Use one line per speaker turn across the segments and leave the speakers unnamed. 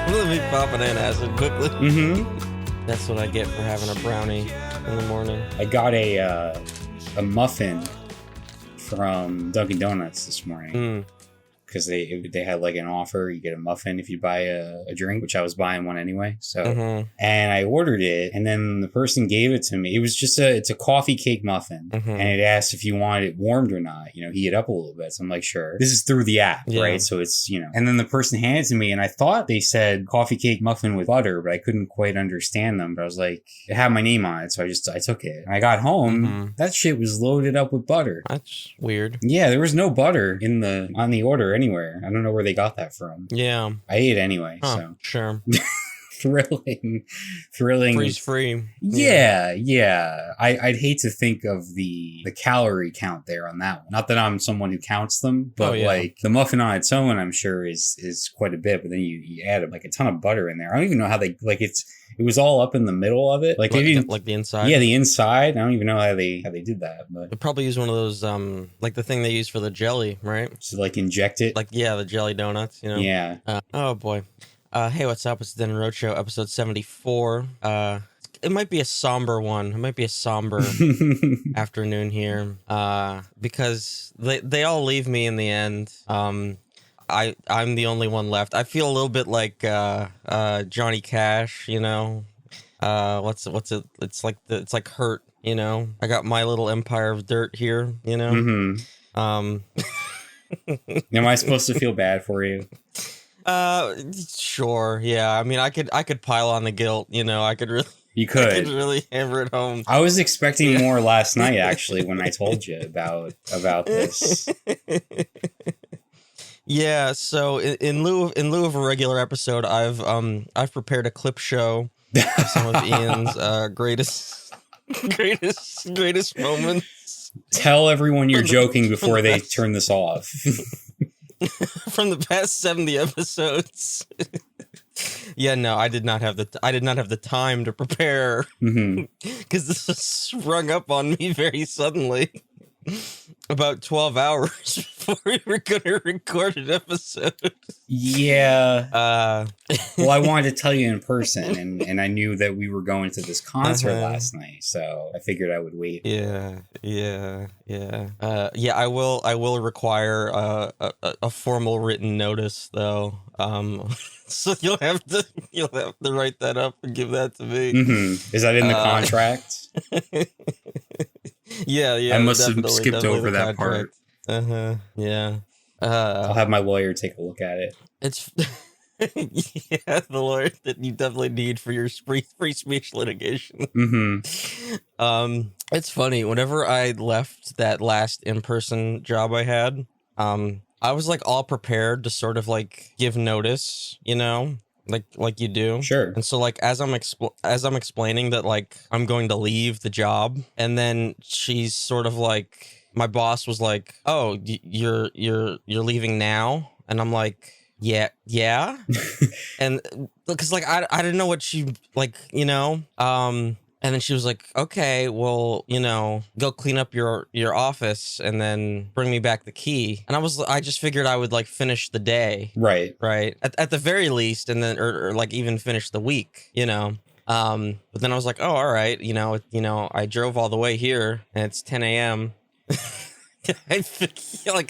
Let me pop an acid quickly.
Mm-hmm.
That's what I get for having a brownie in the morning.
I got a muffin from Dunkin' Donuts this morning. Because they had like an offer. You get a muffin if you buy a drink, which I was buying one anyway. So, and I ordered it, and then the person gave it to me. It was just it's a coffee cake muffin, and it asked if you wanted it warmed or not. You know, heat it up a little bit. So I'm like, sure. This is through the app, right? So it's, you know, and then the person handed it to me, and I thought they said coffee cake muffin with butter, but I couldn't quite understand them. But I was like, it had my name on it, so I took it. And I got home, that shit was loaded up with butter.
That's weird.
Yeah, there was no butter on the order anywhere. I don't know where they got that from.
Yeah.
I ate it anyway, so.
Sure.
Thrilling.
Freeze free.
Yeah. I'd hate to think of the calorie count there on that one. Not that I'm someone who counts them, but like the muffin on its own, I'm sure is quite a bit. But then you add like a ton of butter in there. I don't even know how they like it was all up in the middle of it, like
the inside.
Yeah, the inside. I don't even know how they did that, but
they probably use one of those like the thing they use for the jelly, right?
So like inject it,
like the jelly donuts, you know?
Yeah.
Oh boy. Hey, what's up? It's the DeadEndRoad Show, episode 74. It might be a somber one. It might be a somber afternoon here. Because they all leave me in the end. I'm the only one left. I feel a little bit like Johnny Cash, you know. What's it? It's like Hurt, you know. I got my little empire of dirt here, you know.
Am I supposed to feel bad for you?
Sure, yeah. I mean, I could pile on the guilt, you know. I could really hammer it home.
I was expecting more last night, actually, when I told you about this.
Yeah, so in lieu of a regular episode, I've prepared a clip show of some of Ian's greatest moments.
Tell everyone you're joking before they turn this off.
From the past 70 episodes. Yeah, no, I did not have the time to prepare because this was sprung up on me very suddenly. About 12 hours before we were gonna record an episode.
Yeah. Well, I wanted to tell you in person, and I knew that we were going to this concert last night, so I figured I would wait.
Yeah. I will require a formal written notice though. So you'll have to write that up and give that to me.
Is that in the contract?
Yeah.
I must have skipped over that part.
Yeah.
I'll have my lawyer take a look at it.
It's yeah, the lawyer that you definitely need for your free speech litigation. It's funny. Whenever I left that last in-person job I had, I was like all prepared to sort of like give notice, you know, like you do.
Sure.
And so like as I'm explaining that like I'm going to leave the job, and then she's sort of like, my boss was like, "Oh, you're leaving now?" And I'm like, yeah. And because like I didn't know what she like, you know. And then she was like, "Okay, well, you know, go clean up your office and then bring me back the key." And I just figured I would like finish the day.
Right.
At the very least, and then or like even finish the week, you know. But then I was like, "Oh, all right, you know, I drove all the way here and it's 10 a.m. I figured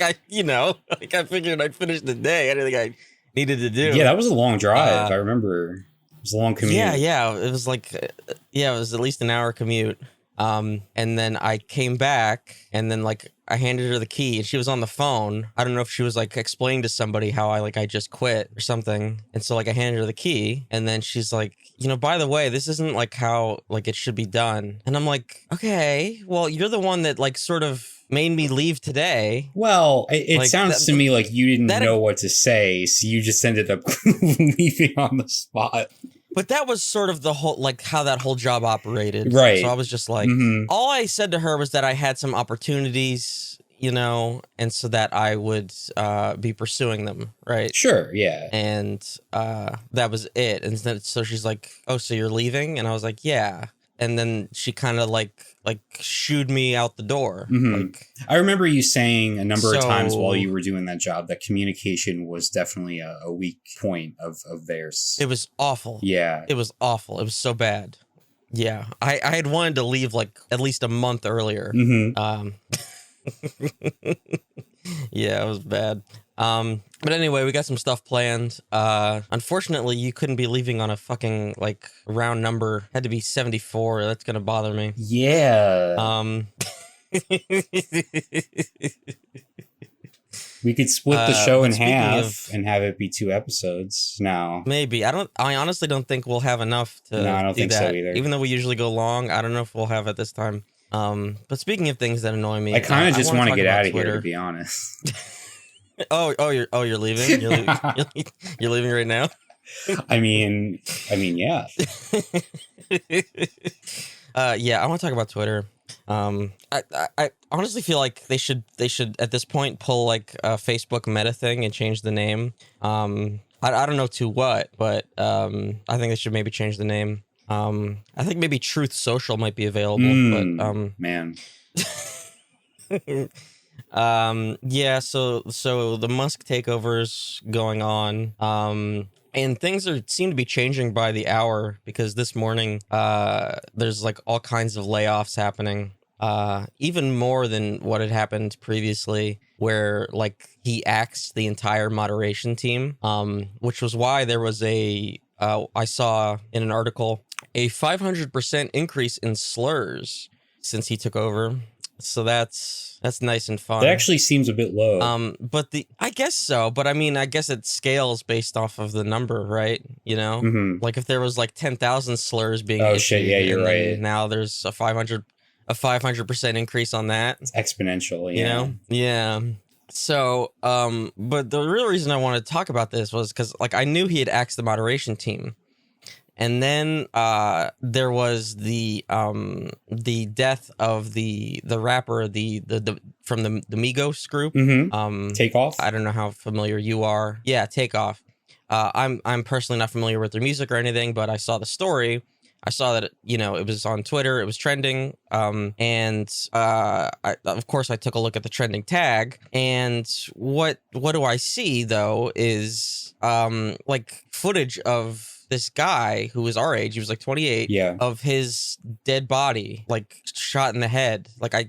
I'd finish the day. Anything I needed to do.
Yeah, that was a long drive. I remember. It was a long commute.
Yeah. It was like, it was at least an hour commute. And then I came back, and then like I handed her the key, and she was on the phone. I don't know if she was like explaining to somebody how I just quit or something. And so like I handed her the key, and then she's like, "You know, by the way, this isn't like how like it should be done." And I'm like, "Okay, well, you're the one that like sort of made me leave today."
Well, it like, sounds to me like you didn't know what to say, so you just ended up leaving on the spot.
But that was sort of the whole, like, how that whole job operated.
Right.
So I was just like, all I said to her was that I had some opportunities, you know, and so that I would be pursuing them, right?
Sure, yeah.
And that was it. And then, so she's like, "Oh, so you're leaving?" And I was like, "Yeah." and then she kind of like shooed me out the door. Like,
I remember you saying a number of times while you were doing that job that communication was definitely a weak point of theirs.
It was awful.
Yeah.
It was awful. It was so bad. Yeah. I had wanted to leave like at least a month earlier. Yeah, it was bad. But anyway, we got some stuff planned. Unfortunately, you couldn't be leaving on a fucking like round number. Had to be 74. That's gonna bother me.
Yeah. We could split the show in half and have it be 2 episodes now.
Maybe. I honestly don't think we'll have enough to
No, I don't think
that.
so either.
Even though we usually go long, I don't know if we'll have it this time. But speaking of things that annoy me,
I kind of just want to get out of
Twitter.
here, to be honest.
You're leaving? You're leaving right now?
I mean, yeah.
Yeah, I want to talk about Twitter. I honestly feel like they should at this point pull like a Facebook Meta thing and change the name. I don't know to what, but I think they should maybe change the name. I think maybe Truth Social might be available, but
man.
Yeah, so the Musk takeover's going on. And things seem to be changing by the hour, because this morning there's like all kinds of layoffs happening. Even more than what had happened previously, where like he axed the entire moderation team, which was why there was I saw in an article a 500% increase in slurs since he took over. So that's nice and fun.
That actually seems a bit low.
But I guess so. But I mean, I guess it scales based off of the number, right? You know, like if there was like 10,000 slurs being issued,
shit, yeah, you're right.
Now there's a 500% increase on that.
It's exponential,
you know? Yeah. So, but the real reason I wanted to talk about this was because like I knew he had axed the moderation team. And then there was the death of the rapper, the from the Migos group.
Takeoff.
I don't know how familiar you are. Yeah, Takeoff. I'm personally not familiar with their music or anything, but I saw the story. I saw that it was on Twitter. It was trending. And of course I took a look at the trending tag. And what do I see though is like footage of this guy who was our age, he was like 28, of his dead body, like shot in the head. Like I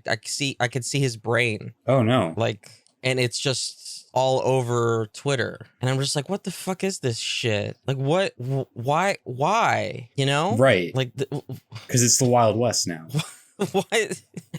could see his brain.
Oh no.
Like, and it's just all over Twitter. And I'm just like, what the fuck is this shit? Like why? You know?
Right.
Like,
because it's the Wild West now.
Why?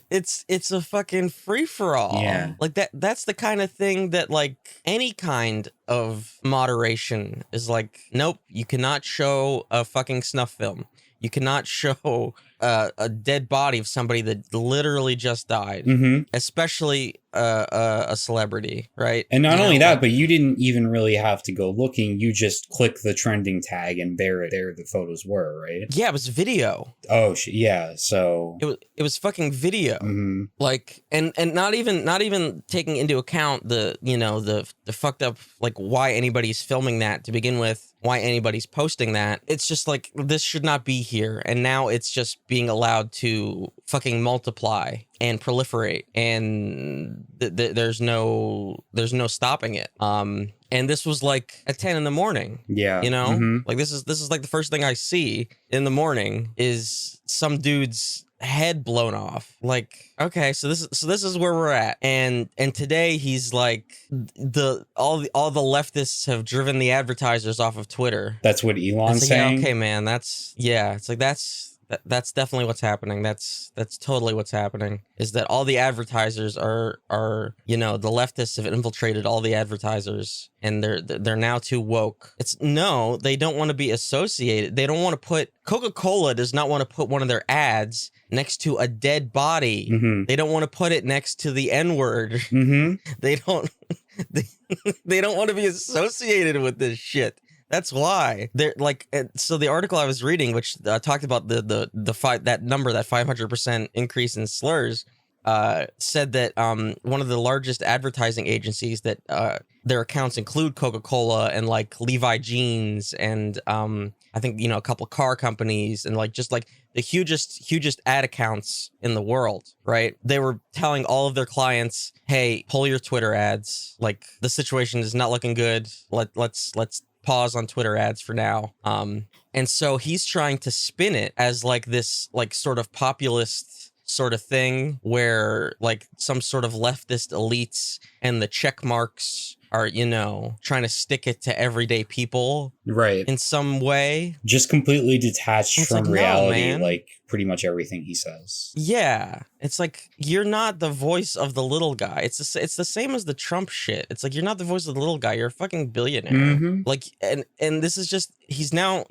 It's a fucking free-for-all.
Yeah.
Like that's the kind of thing that like any kind of moderation is like, nope, you cannot show a fucking snuff film. You cannot show a dead body of somebody that literally just died, especially a celebrity, right?
And not only that, but you didn't even really have to go looking. You just click the trending tag, and there the photos were, right?
Yeah, it was video.
Oh, yeah. So
it was fucking video. Like, and not even taking into account the fucked up, like, why anybody's filming that to begin with. Why anybody's posting that. It's just like, this should not be here. And now it's just being allowed to fucking multiply and proliferate. And there's no stopping it. And this was like at 10 in the morning.
Yeah.
You know, like this is like the first thing I see in the morning is some dude's head blown off. Like, okay, so this is where we're at. And today he's like, all the leftists have driven the advertisers off of Twitter.
That's what Elon's
like,
saying.
Yeah, okay, man, it's like that's definitely what's happening. That's totally what's happening, is that all the advertisers are the leftists have infiltrated all the advertisers, and they're now too woke. They don't want to be associated. They don't want to put Coca-Cola does not want to put one of their ads next to a dead body. They don't want to put it next to the N-word. They don't they don't want to be associated with this shit. That's why they're like, so the article I was reading, which talked about that number, that 500% increase in slurs, said that one of the largest advertising agencies that their accounts include Coca-Cola and like Levi jeans and I think, you know, a couple of car companies and like just like the hugest ad accounts in the world, right? They were telling all of their clients, hey, pull your Twitter ads. Like the situation is not looking good. Let's pause on Twitter ads for now. And so he's trying to spin it as like this like sort of populist sort of thing where like some sort of leftist elites and the check marks are, you know, trying to stick it to everyday people,
right,
in some way.
Just completely detached
it's
from
like,
reality,
no,
like pretty much everything he says.
Yeah, it's like you're not the voice of the little guy. It's the same as the Trump shit. It's like you're not the voice of the little guy. You're a fucking billionaire.
Mm-hmm.
Like, and this is just he's now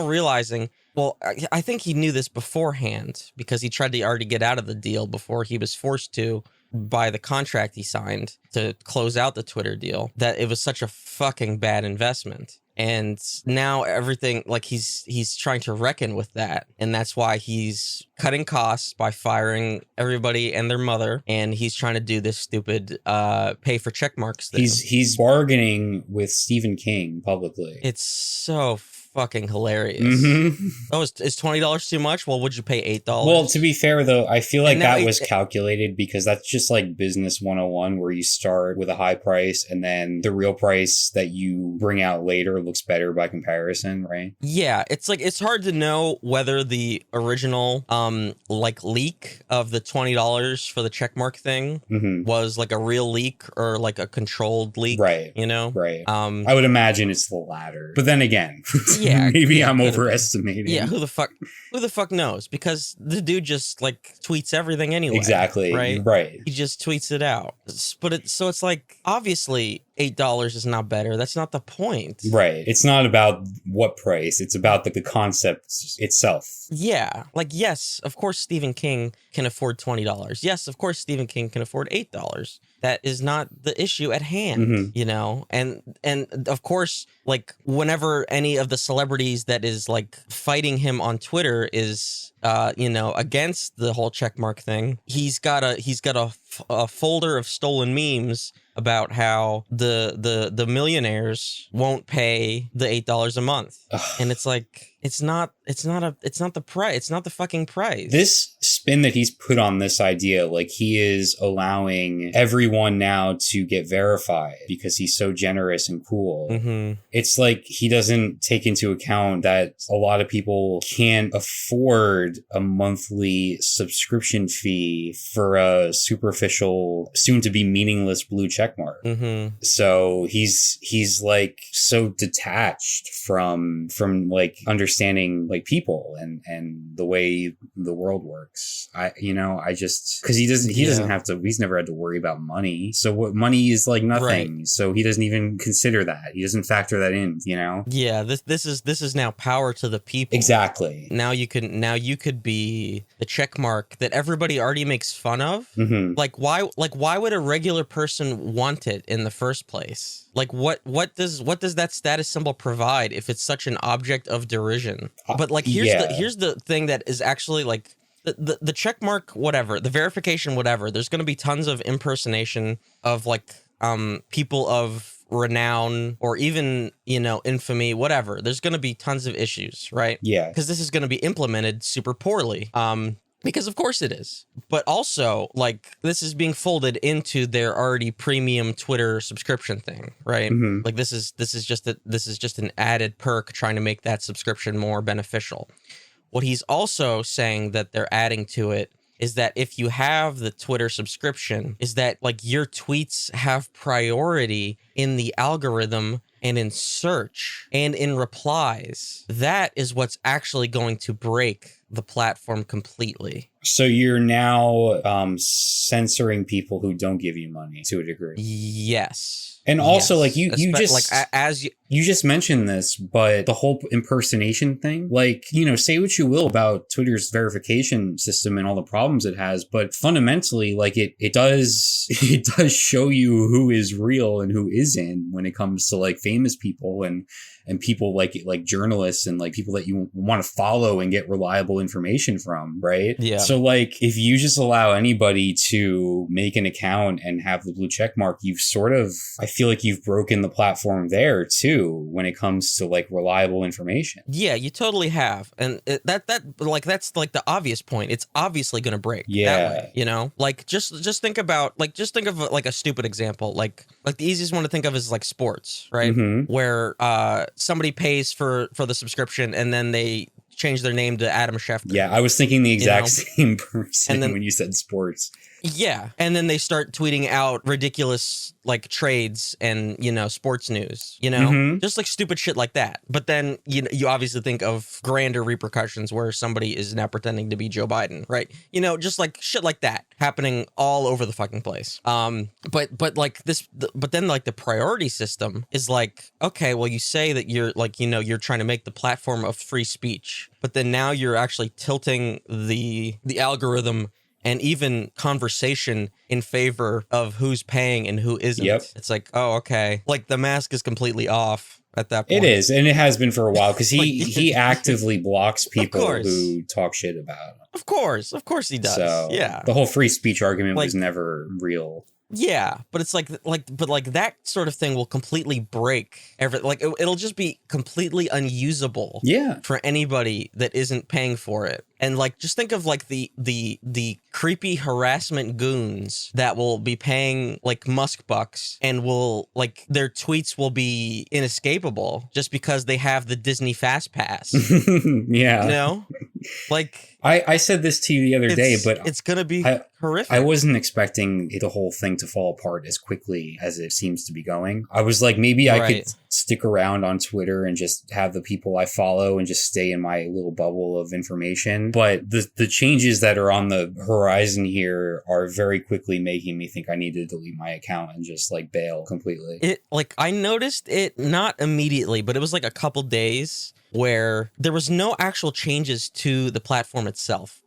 realizing. Well, I think he knew this beforehand because he tried to already get out of the deal before he was forced to by the contract he signed to close out the Twitter deal, that it was such a fucking bad investment. And now everything, like he's trying to reckon with that. And that's why he's cutting costs by firing everybody and their mother. And he's trying to do this stupid pay for check marks thing.
He's bargaining with Stephen King publicly.
It's so fucking hilarious.
Mm-hmm.
Oh, is $20 too much? Well, would you pay $8?
Well, to be fair, though, I feel like that was calculated because that's just like business 101 where you start with a high price and then the real price that you bring out later looks better by comparison, right?
Yeah, it's like it's hard to know whether the original like leak of the $20 for the checkmark thing was like a real leak or like a controlled leak,
right?
You know,
right? I would imagine it's the latter, but then again.
Yeah,
maybe I'm overestimating.
Yeah, who the fuck knows? Because the dude just like tweets everything anyway.
Exactly.
Right. He just tweets it out. But it's like obviously $8 is not better. That's not the point.
Right. It's not about what price. It's about the concept itself.
Yeah. Like, yes, of course Stephen King can afford $20. Yes, of course Stephen King can afford $8. That is not the issue at hand, you know? And of course, like whenever any of the celebrities that is like fighting him on Twitter is you know, against the whole checkmark thing, he's got a folder of stolen memes about how the millionaires won't pay the $8 a month. And it's like it's not the price. It's not the fucking price.
This spin that he's put on this idea, like he is allowing everyone now to get verified because he's so generous and cool. It's like he doesn't take into account that a lot of people can't afford a monthly subscription fee for a superficial, soon to be meaningless blue check mark. So he's like so detached from like understanding like people and the way the world works. Because he doesn't have to, he's never had to worry about money. So what money is like nothing. Right. So he doesn't even consider that. He doesn't factor that in, you know?
Yeah, this is now power to the people.
Exactly.
Now you could be the check mark that everybody already makes fun of. Like why would a regular person want it in the first place? Like what does that status symbol provide if it's such an object of derision? But like here's the thing that is actually like the check mark, whatever, the verification, whatever, there's going to be tons of impersonation of like people of renown or even, you know, infamy, whatever. There's going to be tons of issues, right?
Yeah.
Because this is going to be implemented super poorly. Because of course it is. But also, like, this is being folded into their already premium Twitter subscription thing, right? Like this is just an added perk trying to make that subscription more beneficial. What he's also saying that they're adding to it is that if you have the Twitter subscription, is that like your tweets have priority in the algorithm and in search and in replies. That is what's actually going to break the platform completely.
So you're now censoring people who don't give you money to a degree.
Yes.
And also, like you just
like as
you just mentioned this, but the whole impersonation thing, like, you know, say what you will about Twitter's verification system and all the problems it has, but fundamentally, like it does show you who is real and who isn't when it comes to like famous people and people like journalists and like people that you want to follow and get reliable reliable information from, right?
Yeah.
So like if you just allow anybody to make an account and have the blue check mark, you've sort of, I feel like you've broken the platform there too when it comes to like reliable information.
Yeah, you totally have. And that's like the obvious point. It's obviously going to break that way, you know? Like just think about like a stupid example. Like the easiest one to think of is like sports, right? Where somebody pays for the subscription and then they change their name to Adam Schefter.
Yeah, I was thinking the exact same person when you said sports.
Yeah, and then they start tweeting out ridiculous like trades and, you know, sports news, you know, just like stupid shit like that. But then, you know, you obviously think of grander repercussions where somebody is now pretending to be Joe Biden, right? You know, just like shit like that happening all over the fucking place. But like this, but then like the priority system is like, okay, well, you say that you're like, you know, you're trying to make the platform of free speech, but then now you're actually tilting the algorithm and even conversation in favor of who's paying and who isn't.
Yep.
It's like, oh, okay. Like the mask is completely off at that point.
It is, and it has been for a while because he actively blocks people who talk shit about him.
Of course he does. So yeah,
the whole free speech argument was never real.
Yeah, but it's like that sort of thing will completely break it'll just be completely unusable. Yeah, for anybody that isn't paying for it. And like, just think of like the creepy harassment goons that will be paying like Musk bucks and will like their tweets will be inescapable just because they have the Disney Fast Pass.
Yeah,
you know, like
I said this to you the other day, but
it's gonna be horrific.
I wasn't expecting the whole thing to fall apart as quickly as it seems to be going. I was like, maybe I could stick around on Twitter and just have the people I follow and just stay in my little bubble of information. But the changes that are on the horizon here are very quickly making me think I need to delete my account and just like bail completely.
I noticed it not immediately, but it was like a couple days where there was no actual changes to the platform itself.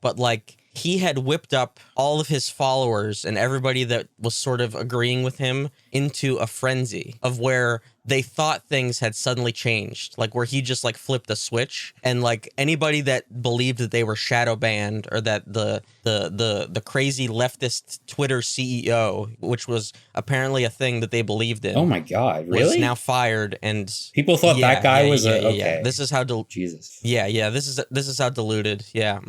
But like he had whipped up all of his followers and everybody that was sort of agreeing with him into a frenzy of where they thought things had suddenly changed, like where he just like flipped a switch, and like anybody that believed that they were shadow banned or that the crazy leftist Twitter CEO, which was apparently a thing that they believed in.
Oh my God, really?
Was now fired, and
people thought that guy was okay.
This is how
Jesus.
Yeah. This is how diluted. Yeah.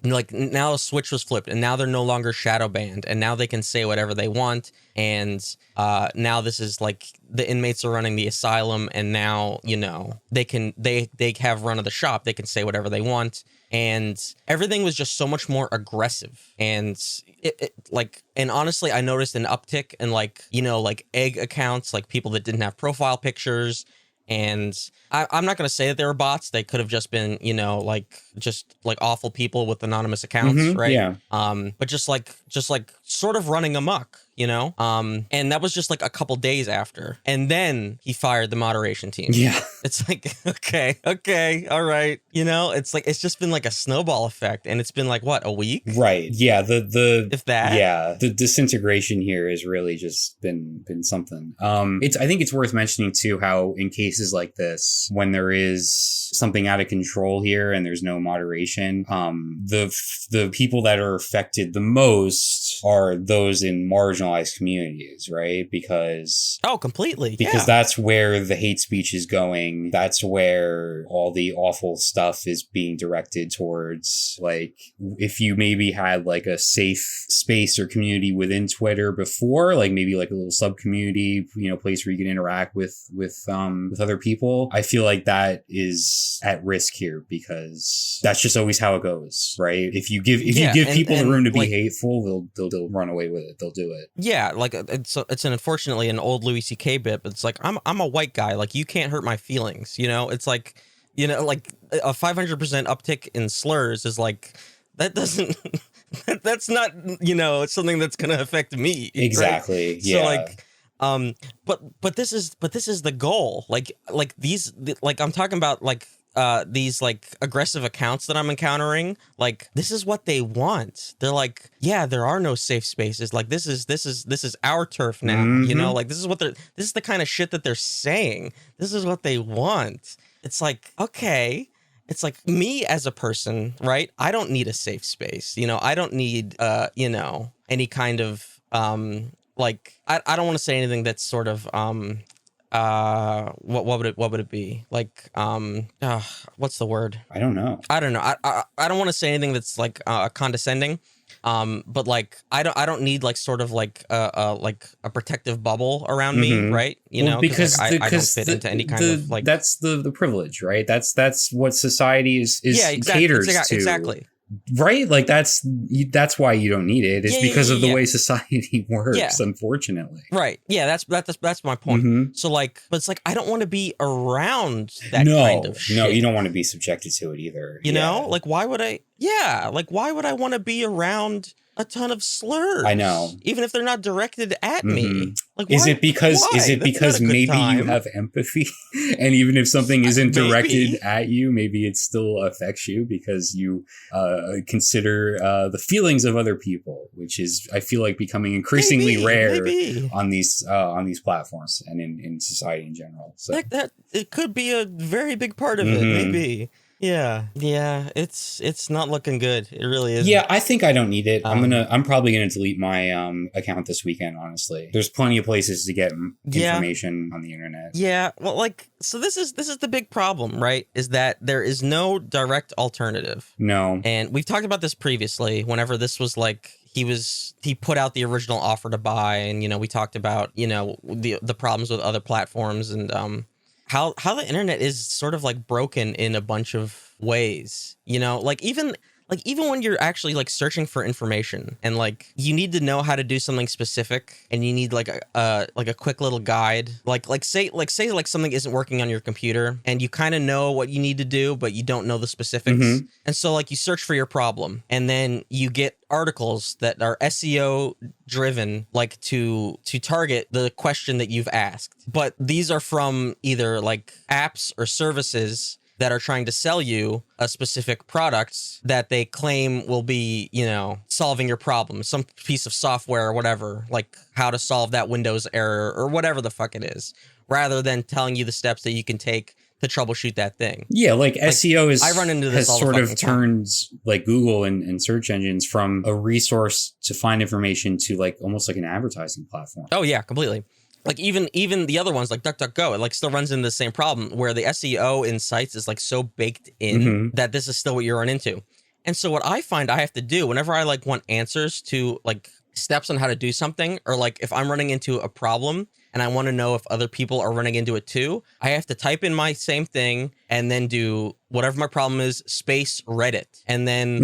Like now a switch was flipped, and now they're no longer shadow banned, and now they can say whatever they want. And now this is like the inmates are running the asylum, and now, you know, they have run of the shop. They can say whatever they want, and everything was just so much more aggressive. And and honestly, I noticed an uptick in like, you know, like egg accounts, like people that didn't have profile pictures. And I'm not going to say that they were bots. They could have just been, you know, like just like awful people with anonymous accounts, right? Yeah. But just like sort of running amok, you know? And that was just like a couple days after. And then he fired the moderation team. Yeah. It's like, okay, all right. You know, it's like, it's just been like a snowball effect, and it's been like, what, a week?
Right. Yeah.
If that.
Yeah. The disintegration here has really just been something. I think it's worth mentioning too, how in cases like this, when there is something out of control here and there's no moderation, the people that are affected the most are those in marginalized communities, right? Because
completely,
because that's where the hate speech is going. That's where all the awful stuff is being directed towards. Like, if you maybe had like a safe space or community within Twitter before, like maybe like a little sub community, you know, place where you can interact with other people, I feel like that is at risk here, because that's just always how it goes, right? If you give people the room to be hateful, they'll run away with it. They'll do it.
Yeah, like it's unfortunately an old Louis C.K. bit, but it's like I'm a white guy, like you can't hurt my feelings, you know? It's like, you know, like a 500% uptick in slurs is like, that doesn't that's not, you know, it's something that's going to affect me.
Exactly.
Right?
Yeah.
So like but this is the goal. Like these, like I'm talking about like these like aggressive accounts that I'm encountering, like this is what they want. They're like, yeah, there are no safe spaces. Like this is our turf now. You know, like this is the kind of shit that they're saying. This is what they want. It's like, okay. it's like me as a person, right? I don't need a safe space. You know, I don't need, you know, any kind of, like, I don't want to say anything that's sort of, what would it be? Like, what's the word?
I don't know.
I don't know. I don't want to say anything that's like, condescending. But like, I don't need like sort of like a protective bubble around me, right? You know,
because
like, I don't fit into any kind of like.
That's the privilege, right? That's what society is caters to.
Exactly.
Right? Like that's why you don't need it. It's because of the way society works, unfortunately.
Right. Yeah, that's my point.
Mm-hmm.
So like, but it's like I don't want to be around that kind of shit.
No, you don't want to be subjected to it either.
You know? Like why would I why would I want to be around a ton of slurs?
I know.
Even if they're not directed at me. Like,
is it because maybe you have empathy? And even if something isn't directed at you, maybe it still affects you because you consider the feelings of other people, which is, I feel like, becoming increasingly rare on these platforms and in society in general. So
that it could be a very big part of it, maybe. Yeah, it's not looking good. It really is.
Yeah, I think I don't need it. I'm probably gonna delete my account this weekend. Honestly, there's plenty of places to get information on the internet.
Yeah, well, like, so this is the big problem, right? Is that there is no direct alternative.
No,
and we've talked about this previously. Whenever this was like he put out the original offer to buy, and you know we talked about the problems with other platforms and how the internet is sort of like broken in a bunch of ways, you know, like even when you're actually like searching for information and like you need to know how to do something specific and you need like a quick little guide, like say something isn't working on your computer and you kind of know what you need to do, but you don't know the specifics. And so like you search for your problem and then you get articles that are SEO driven, like to target the question that you've asked. But these are from either like apps or services that are trying to sell you a specific product that they claim will be, you know, solving your problem, some piece of software or whatever, like how to solve that Windows error or whatever the fuck it is, rather than telling you the steps that you can take to troubleshoot that thing. Yeah, like SEO
I run into this has sort of turned like Google and search engines from a resource to find information to like almost like an advertising platform.
Oh yeah, completely. Like even the other ones like DuckDuckGo, it like still runs into the same problem where the SEO in sites is like so baked in that this is still what you run into. And so what I find I have to do whenever I like want answers to like steps on how to do something, or like if I'm running into a problem and I want to know if other people are running into it too, I have to type in my same thing and then do whatever my problem is, space Reddit, and then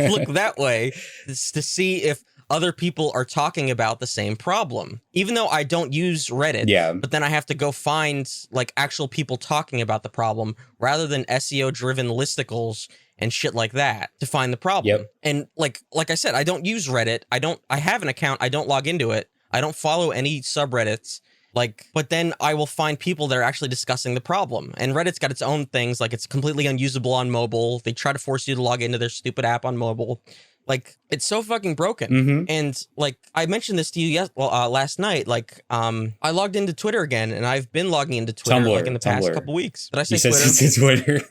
look that way to see if other people are talking about the same problem, even though I don't use Reddit. Yeah. But then I have to go find like actual people talking about the problem rather than SEO driven listicles and shit like that to find the problem. Yep. And like I said, I don't use Reddit. I have an account. I don't log into it. I don't follow any subreddits. Like, but then I will find people that are actually discussing the problem. And Reddit's got its own things. Like it's completely unusable on mobile. They try to force you to log into their stupid app on mobile. Like, it's so fucking broken. And like I mentioned this to you last night. Like, I logged into Twitter again, and I've been logging into Twitter like in the past couple weeks. Did I say Twitter?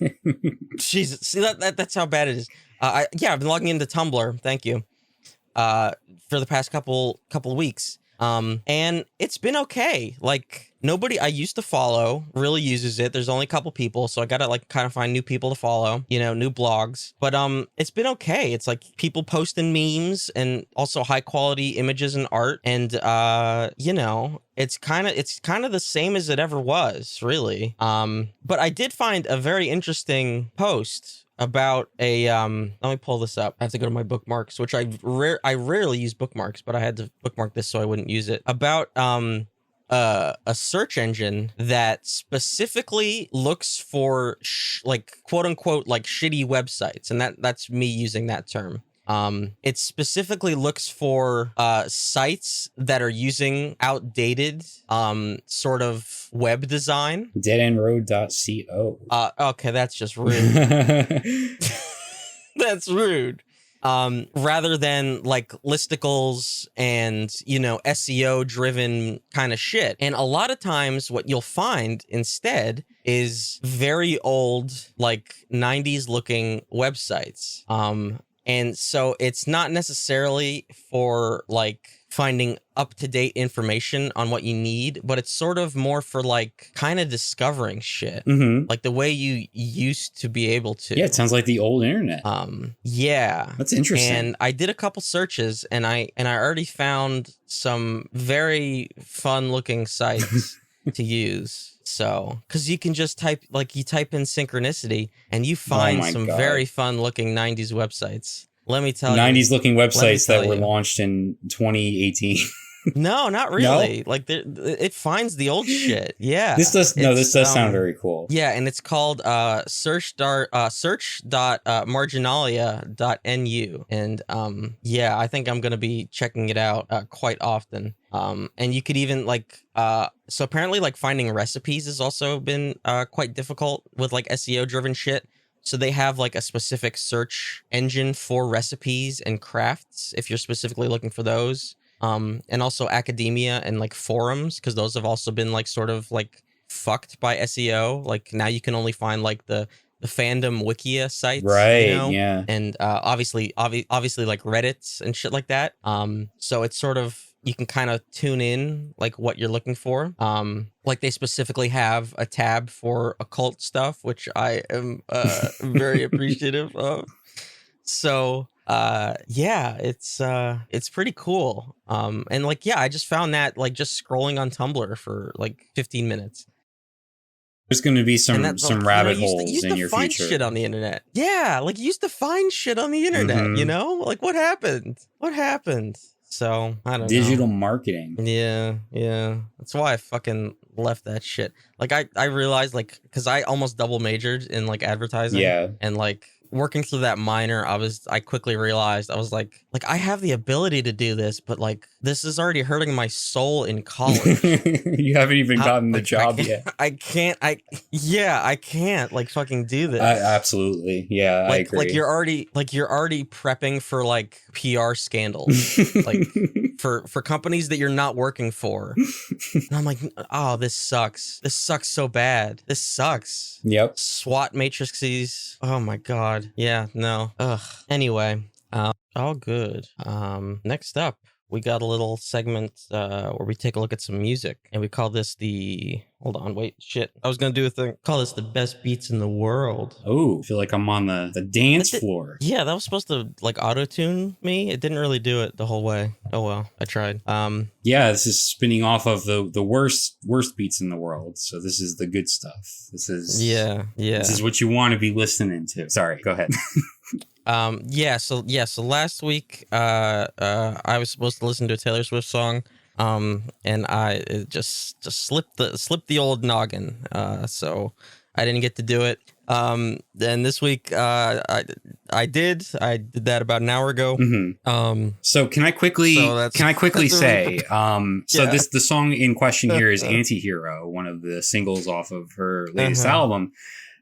Jesus, see that's how bad it is. I've been logging into Tumblr. Thank you. For the past couple weeks. And it's been okay. Like nobody I used to follow really uses it. There's only a couple people, so I gotta like kind of find new people to follow, you know, new blogs. But it's been okay. It's like people posting memes and also high quality images and art, and you know, it's kind of the same as it ever was, really. But I did find a very interesting post about a let me pull this up. I have to go to my bookmarks, which I rarely use bookmarks, but I had to bookmark this so I wouldn't use it. About a search engine that specifically looks for like quote unquote like shitty websites, and that's me using that term. It specifically looks for sites that are using outdated sort of web design.
DeadEndRoad.co.
Okay, that's just rude. That's rude. rather than like listicles and, you know, SEO driven kind of shit. And a lot of times what you'll find instead is very old, like 90s looking websites. And so it's not necessarily for like finding up-to-date information on what you need, but it's sort of more for like kind of discovering shit, like the way you used to be able to.
Yeah, it sounds like the old internet.
Yeah,
that's interesting.
And I did a couple searches, and I already found some very fun-looking sites to use. So, because you can just type in synchronicity, and you find some very fun-looking 90s websites. Let me tell you.
90s looking websites that were launched in 2018.
No, not really. No? Like it finds the old shit. Yeah.
This does sound very cool.
Yeah, and it's called search.marginalia.nu. And yeah, I think I'm gonna be checking it out quite often. And you could even like so apparently like finding recipes has also been quite difficult with like SEO driven shit. So they have like a specific search engine for recipes and crafts if you're specifically looking for those. And also academia and like forums, because those have also been like sort of like fucked by SEO. Like now you can only find like the fandom wikia sites,
right?
You know?
Yeah,
and obviously like Reddits and shit like that. So it's sort of, you can kind of tune in like what you're looking for. Like they specifically have a tab for occult stuff, which I am very appreciative of. So yeah, it's pretty cool. And like, yeah, I just found that like just scrolling on Tumblr for like 15 minutes.
There's going to be some rabbit holes in your
find
future.
Shit on the internet. Yeah, like you used to find shit on the internet, you know? Like what happened? So I don't know.
Digital marketing.
Yeah. That's why I fucking left that shit. Like I realized like, cause I almost double majored in like advertising.
Yeah.
And like working through that minor, I quickly realized I was like I have the ability to do this, but like this is already hurting my soul in college.
You haven't even gotten the job yet.
I can't like fucking do this.
Absolutely. Yeah,
like,
I agree.
Like you're already prepping for like PR scandals, like for companies that you're not working for. And I'm like, oh, this sucks. This sucks so bad. This sucks.
Yep.
SWOT matrices. Oh my God. Yeah, no. Ugh. Anyway, all good. Next up, we got a little segment where we take a look at some music, and we call this hold on, wait, shit. I was gonna do a thing. Call this the best beats in the world.
Oh, I feel like I'm on the dance floor.
Yeah, that was supposed to like auto-tune me. It didn't really do it the whole way. Oh well, I tried.
Yeah, this is spinning off of the worst beats in the world. So this is the good stuff. This is This is what you want to be listening to. Sorry, go ahead.
So last week I was supposed to listen to a Taylor Swift song, and I just slipped the old noggin, so I didn't get to do it. Then this week I did that about an hour ago.
So can I quickly say the song in question here is Antihero, one of the singles off of her latest album.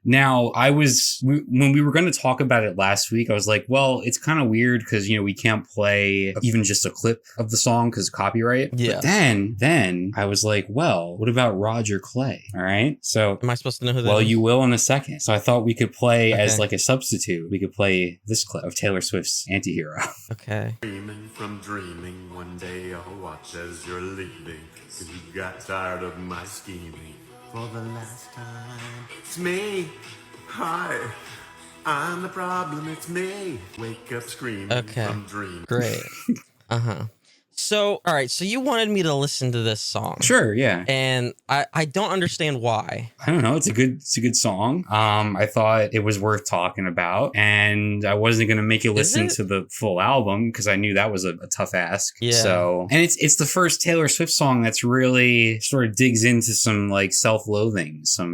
Now, when we were going to talk about it last week, I was like, well, it's kind of weird because, we can't play even just a clip of the song because of copyright.
Yeah.
But then I was like, well, what about Roger Clay? All right. So
am I supposed to know who that is?
Well, you will in a second. So I thought we could play as like a substitute. We could play this clip of Taylor Swift's Antihero.
Okay.
From dreaming, one day I'll watch as you're leaving. 'Cause you got tired of my scheming. For the last time, it's me. Hi, I'm the problem. It's me. Wake up screaming from dreaming.
Great. So, all right. So you wanted me to listen to this song.
Sure, yeah.
And I don't understand why.
I don't know. It's a good song. I thought it was worth talking about, and I wasn't going to make you listen to the full album because I knew that was a tough ask.
Yeah.
So, and it's the first Taylor Swift song that's really sort of digs into some like self-loathing, it's a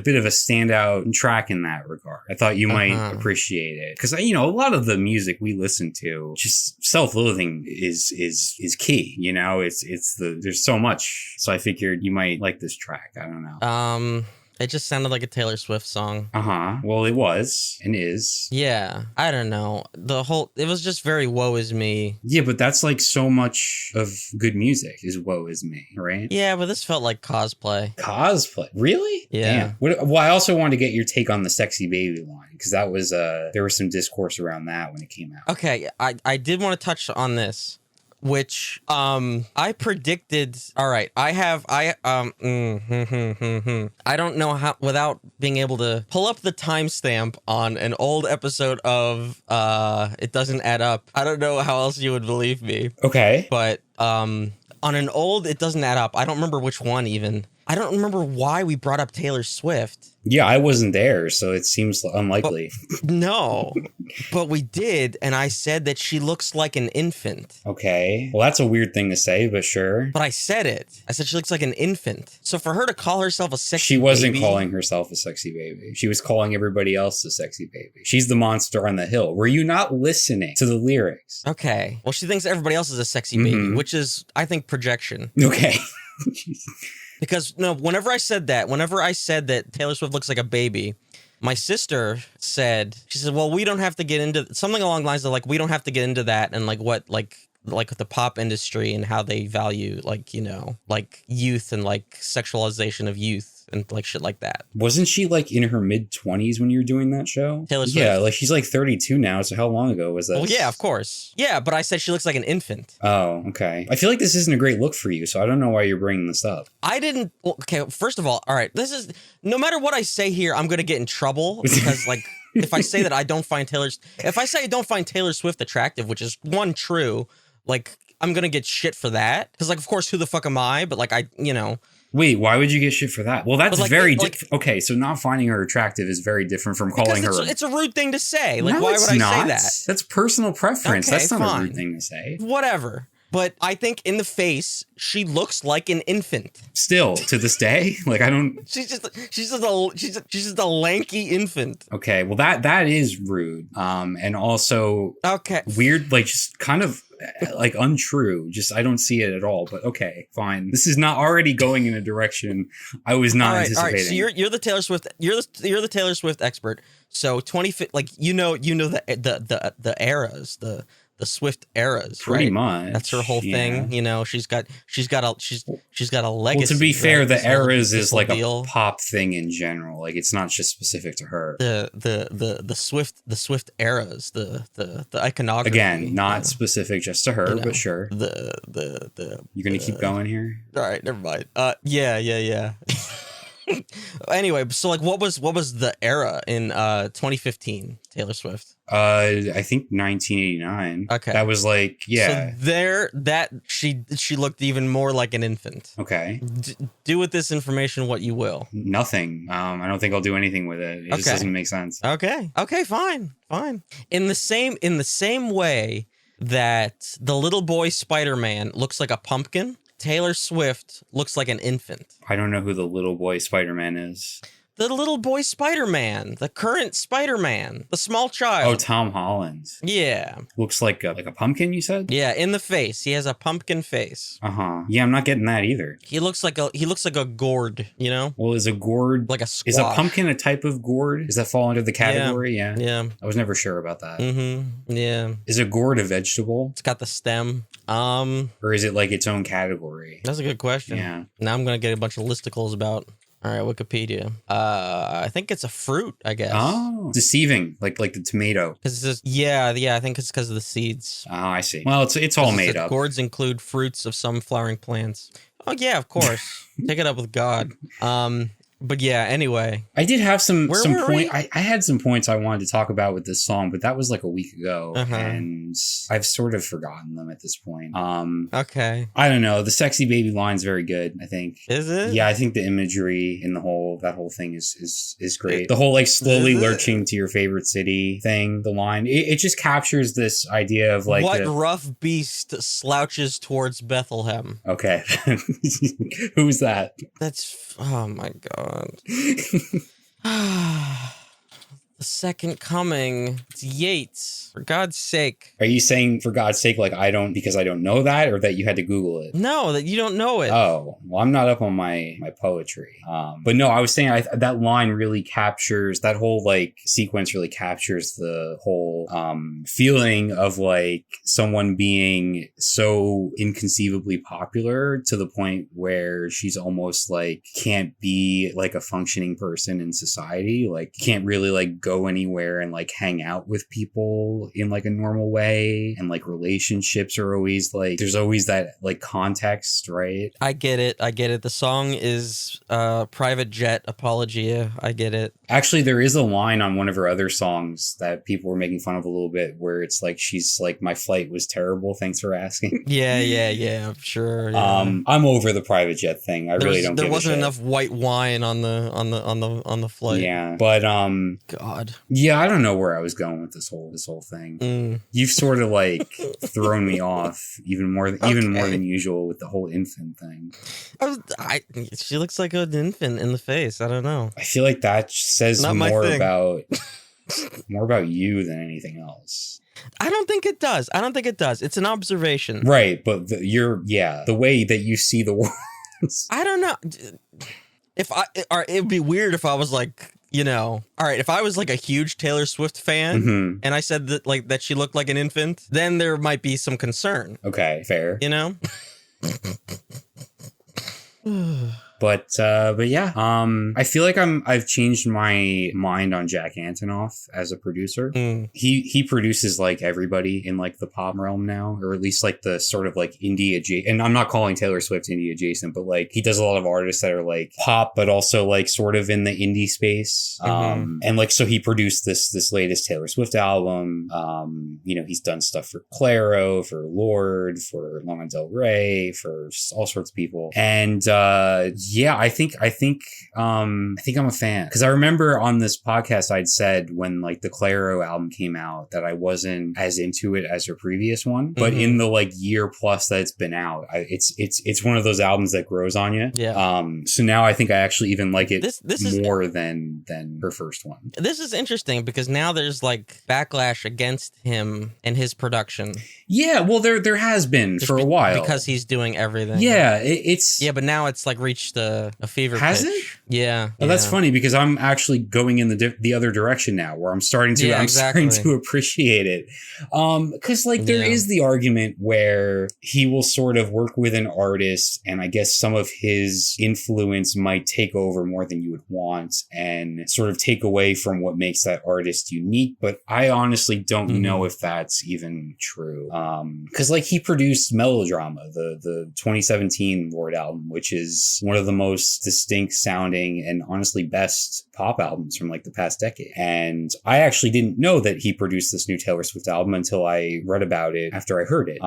bit of a standout track in that regard. I thought you might appreciate it because a lot of the music we listen to just self-loathing is key. There's so much. So I figured you might like this track. I don't know.
It just sounded like a Taylor Swift song.
Uh-huh. Well, it was and is.
Yeah, I don't know. It was just very woe is me.
Yeah, but that's like so much of good music is woe is me, right?
Yeah, but this felt like cosplay.
Cosplay? Really?
Yeah.
Damn. Well, I also wanted to get your take on the Sexy Baby line, because that was, there was some discourse around that when it came out.
Okay, I did want to touch on this, which I predicted. All right, I don't know how, without being able to pull up the timestamp on an old episode of It Doesn't Add Up. I don't know how else you would believe me.
Okay.
But on an old It Doesn't Add Up, I don't remember which one even. I don't remember why we brought up Taylor Swift.
Yeah, I wasn't there, so it seems unlikely.
No, but we did, and I said that she looks like an infant.
Okay. Well, that's a weird thing to say, but sure.
But I said it. I said she looks like an infant. So for her to call herself a sexy
She wasn't
baby,
calling herself a sexy baby. She was calling everybody else a sexy baby. She's the monster on the hill. Were you not listening to the lyrics?
Okay. Well, she thinks everybody else is a sexy baby, which is, I think, projection.
Okay.
Because no, whenever I said that Taylor Swift looks like a baby, my sister said, well, we don't have to get into something along the lines of like, we don't have to get into that and like what, like the pop industry and how they value like, you know, like youth and like sexualization of youth and like shit like that.
Wasn't she like in her mid-20s when you were doing that show?
Taylor Swift?
Yeah, like she's like 32 now, so how long ago was that?
Well, yeah, of course. Yeah, but I said she looks like an infant.
Oh, okay. I feel like this isn't a great look for you, so I don't know why you're bringing this up.
I didn't. Well, okay, first of all right, this is, no matter what I say here, I'm going to get in trouble because like, if I say that I don't find Taylor Swift attractive, which is one true, like I'm going to get shit for that. Because like, of course, who the fuck am I? But like,
Wait, why would you get shit for that? Well, that's
like,
very
like,
okay, so not finding her attractive is very different from calling her.
It's a rude thing to say. Like,
no,
why would I
not.
say that?
That's personal preference.
Okay,
that's not
fine.
a rude thing to say.
Whatever. But I think in the face, she looks like an infant.
Still, to this day, like I don't.
She's just a lanky infant.
Okay, well that is rude. And also weird, like just kind of like untrue. Just I don't see it at all. But okay, fine. This is not already going in a direction I was not anticipating.
All right. So you're the Taylor Swift. You're the Taylor Swift expert. So like you know the eras, the Swift eras,
pretty
right?
much.
That's her whole thing. You know, she's got a legacy.
Well, to be fair,
right?
the eras is like
deal.
a pop thing in general. Like it's not just specific to her.
The Swift eras, the iconography.
Again, not specific just to her, but sure. You're gonna keep going here.
All right, never mind. Yeah. Anyway, so like, what was the era in 2015 Taylor Swift?
I think 1989.
Okay,
that was like
So she looked even more like an infant.
Okay,
do with this information what you will.
Nothing. I don't think I'll do anything with it. It just doesn't make sense.
Okay, fine. In the same way that the little boy Spider-Man looks like a pumpkin, Taylor Swift looks like an infant.
I don't know who the little boy Spider-Man is.
The little boy Spider-Man, the current Spider-Man, the small child.
Oh, Tom Holland.
Yeah.
Looks like a pumpkin, you said?
Yeah, in the face. He has a pumpkin face.
Uh-huh. Yeah, I'm not getting that either.
He looks like a gourd, you know?
Well, is a gourd
like a squash?
Is a pumpkin a type of gourd? Does that fall under the category? Yeah. I was never sure about that.
Mm-hmm. Yeah.
Is a gourd a vegetable?
It's got the stem.
Or is it like its own category?
That's a good question.
Yeah.
Now I'm gonna get a bunch of listicles about. All right, Wikipedia. I think it's a fruit, I guess.
Oh, deceiving, like the tomato.
Because it's yeah. I think it's because of the seeds.
Oh, I see. Well, it's all made up.
Gourds include fruits of some flowering plants. Oh yeah, of course. Take it up with God. But yeah, anyway.
I did have some
point.
I had some points I wanted to talk about with this song, but that was like a week ago, and I've sort of forgotten them at this point.
Okay.
I don't know. The sexy baby line's very good, I think.
Is it?
Yeah, I think the imagery in that whole thing is great. The whole like slowly lurching to your favorite city thing, the line, it just captures this idea of like
what rough beast slouches towards Bethlehem.
Okay. Who's that?
That's oh my god. The The Second Coming. It's Yates. For God's sake.
Are you saying, for God's sake, like because I don't know that, or that you had to Google it?
No, that you don't know it.
Oh, well, I'm not up on my poetry. But no, I was saying that line really captures, that whole like sequence really captures the whole feeling of like someone being so inconceivably popular to the point where she's almost like can't be like a functioning person in society, like can't really like go anywhere and like hang out with people in like a normal way, and like relationships are always like, there's always that like context, right?
I get it. The song is Private Jet Apologia. I get it.
Actually, there is a line on one of her other songs that people were making fun of a little bit, where it's like, she's like, my flight was terrible, thanks for asking.
Yeah, I'm sure. Yeah.
I'm over the private jet thing. I really don't give a shit.
There wasn't enough white wine on the flight.
Yeah. But
God.
yeah, I don't know where I was going with this whole thing. You've sort of like thrown me off even more than usual with the whole infant thing.
She looks like an infant in the face. I don't know.
I feel like that says more about you than anything else.
I don't think it does. It's an observation.
Right, but the way that you see the world.
I don't know. It'd be weird if I was like, all right, if I was like a huge Taylor Swift fan and I said that like that she looked like an infant, then there might be some concern.
Okay, fair. But yeah, I feel like I've changed my mind on Jack Antonoff as a producer. He produces like everybody in like the pop realm now, or at least like the sort of like indie adjacent. And I'm not calling Taylor Swift indie adjacent, but like he does a lot of artists that are like pop, but also like sort of in the indie space. And like, so he produced this latest Taylor Swift album. He's done stuff for Clairo, for Lorde, for Lana Del Rey, for just all sorts of people. And yeah, I think I'm a fan, because I remember on this podcast I'd said when like the Clairo album came out that I wasn't as into it as her previous one, but in the like year plus that it's been out, it's one of those albums that grows on you.
Yeah.
So now I think I actually even like it more than her first one.
This is interesting because now there's like backlash against him and his production.
Yeah, well there has been for a while
because he's doing everything.
Yeah,
but now it's like reached a fever
has
pitch.
It?
Yeah.
Oh, that's funny, because I'm actually going in the other direction now, where I'm starting to appreciate it. Because like there is the argument where he will sort of work with an artist, and I guess some of his influence might take over more than you would want, and sort of take away from what makes that artist unique. But I honestly don't know if that's even true. Because like he produced Melodrama, the 2017 Lorde album, which is one of the most distinct sounding and honestly best pop albums from like the past decade. And I actually didn't know that he produced this new Taylor Swift album until I read about it after I heard it.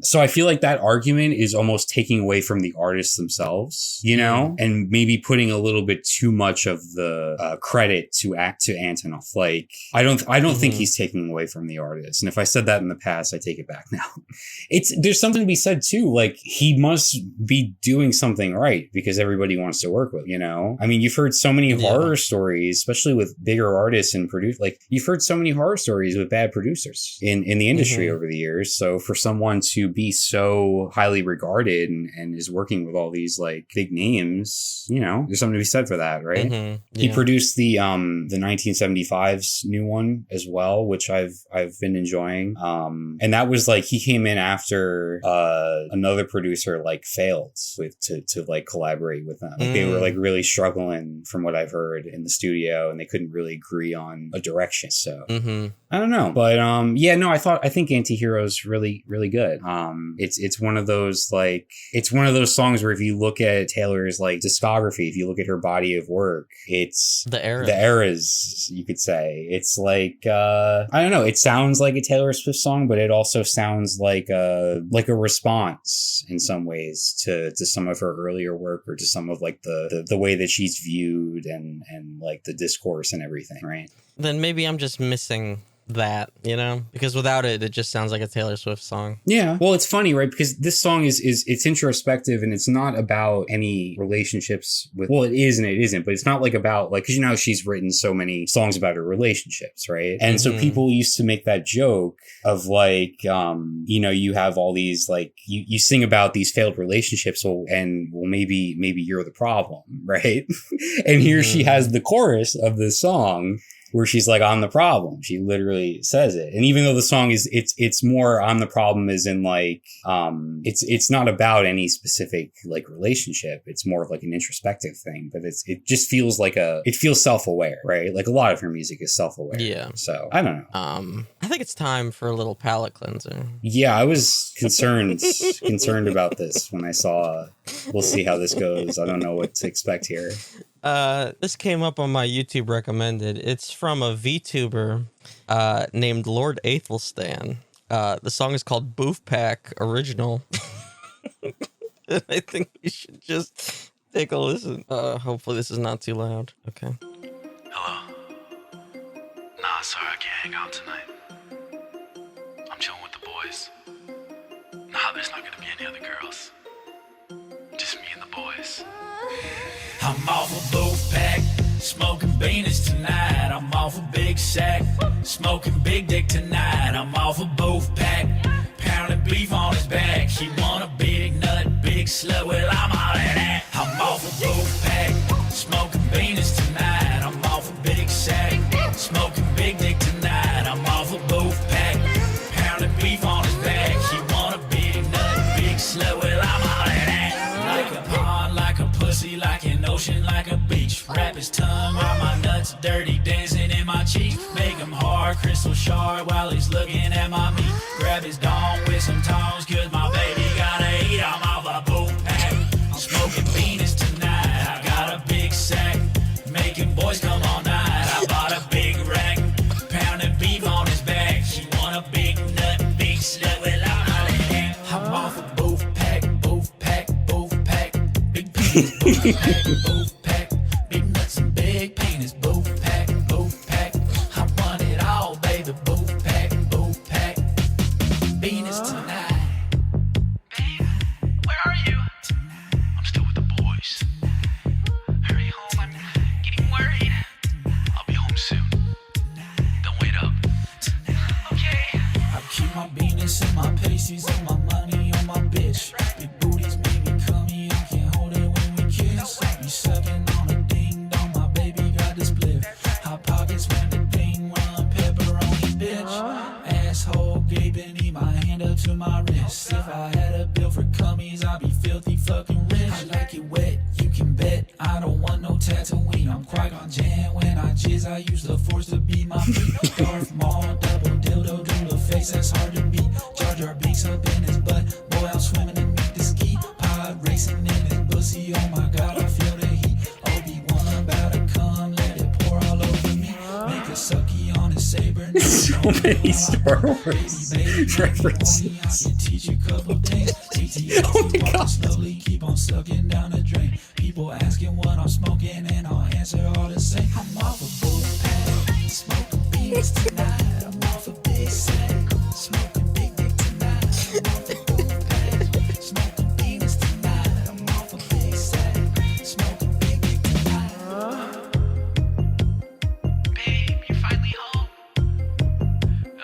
So I feel like that argument is almost taking away from the artists themselves, and maybe putting a little bit too much of the credit to Antonoff. Like I don't think he's taking away from the artist. And if I said that in the past, I take it back now. There's something to be said too. Like he must be doing something right, because everybody wants to work with, I mean, you've heard so many horror stories, especially with bigger artists and like you've heard so many horror stories with bad producers in the industry over the years. So for someone to be so highly regarded and is working with all these like big names, there's something to be said for that, right? He produced the 1975's new one as well, which I've been enjoying. And that was like, he came in after another producer like failed to like collaborate with them. Like they were like really struggling from what I've heard in the studio, and they couldn't really agree on a direction. So I don't know, but I think Antihero's really, really good. It's one of those songs where if you look at Taylor's like discography, if you look at her body of work, it's the eras, you could say. It's like I don't know, it sounds like a Taylor Swift song, but it also sounds like a response in some ways to some of her earlier work, or to some of like the way that she's viewed and like the discourse and everything, right?
Then maybe I'm just missing that, you know, because without it, it just sounds like a Taylor Swift song.
Yeah. Well, it's funny, right? Because this song is it's introspective and it's not about any relationships with, well, it is and it isn't, but it's not like about like, because you know how she's written so many songs about her relationships, right? And so people used to make that joke of like, you know, you have all these like, you sing about these failed relationships, and maybe you're the problem, right? And here she has the chorus of the song where she's like, I'm the problem. She literally says it. And even though the song is, it's more I'm the problem as in like, it's not about any specific like relationship. It's more of like an introspective thing, but it just feels like it feels self-aware, right? Like a lot of her music is self-aware.
Yeah.
So I don't know.
I think it's time for a little palate cleanser.
Yeah. I was concerned about this when I saw, we'll see how this goes. I don't know what to expect here.
This came up on my YouTube recommended. It's from a VTuber named Lord Athelstan. The song is called Boof Pack Original. I think you should just take a listen. Hopefully this is not too loud. Okay.
Hello. Nah, sorry, I can't hang out tonight. I'm chilling with the boys. Nah, there's not gonna be any other girls. Just me and the boys. I'm off a booth pack, smoking beanies tonight. I'm off a big sack, smoking big dick tonight. I'm off a booth pack, pounding beef on his back. She want a big nut, big slut, well I'm all of that. I'm off a booth pack, smoking beanies tonight. I'm off a big sack, smoking big dick tonight. I'm off a booth pack, pounding beef on his back. She want a big nut, big slut, well I'm all of that. Like a pond, like a pussy, like an ocean, like a beach. Wrap his tongue while my nuts dirty, dancing in my cheek. Make him hard, crystal shard while he's looking at my meat. Grab his dong with some tongs, cause my baby gotta eat. I'm off a booth pack, I'm smoking beanies tonight. I got a big sack, making boys come all night. I bought a big rack, pounding beef on his back. She want a big nut, big slut, well I'm all in that. I'm off a booth pack, booth pack, booth pack. Big penis, booth pack, booth pack. Big nuts and big penis, booth pack, booth pack. I want it all, baby, booth pack, booth pack. Venus tonight. Babe, where are you? Tonight. I'm still with the boys. Hurry home, I'm getting worried. I'll be home soon. Don't wait up. Okay. I keep my Venus and my pasties and my money on my bitch. Big booties make me cummy, I can't hold it when we kiss. I be sucking on a ding dong, my baby got this split. Hot pockets when the ding run, pepperoni bitch. Asshole gaping, need my hand up to my wrist. If I had a bill for cummies, I'd be filthy fucking rich. I like it wet, you can bet. I don't want no Tatooine. I'm Qui-Gon Jinn when I jizz. I use the Force to be my feet. Darth Maul, double dildo, do the face that's hard to beat. Jar Jar Binks up in his butt. Boy, I'm swimming in meet the ski. Pod racing in his pussy. Oh my God, I feel the heat. Obi-Wan about to come, let it pour all over me. Make a sucky on his saber.
So many Star Wars references.
Teach a couple things.
Oh my God.
Slowly keep on sucking down the drain. People asking what I'm smoking and I'll answer all the same. I'm off a bull pack, smoking beans tonight. I'm off a big sack, smoking big dick tonight. I'm off a bull pack, smoking beans tonight. I'm off a big sack, smoking big dick tonight. Babe, you're finally home.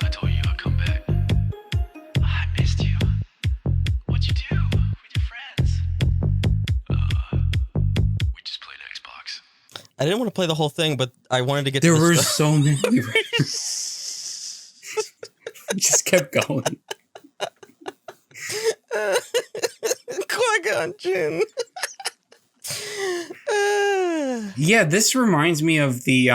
I told you I'd come back. I missed you. What'd you do with your friends? We just played Xbox.
I didn't want to play the whole thing, but I wanted to get
There
to
were
this
so many. Just kept going.
Qui-Gon Jinn.
Yeah, this reminds me of the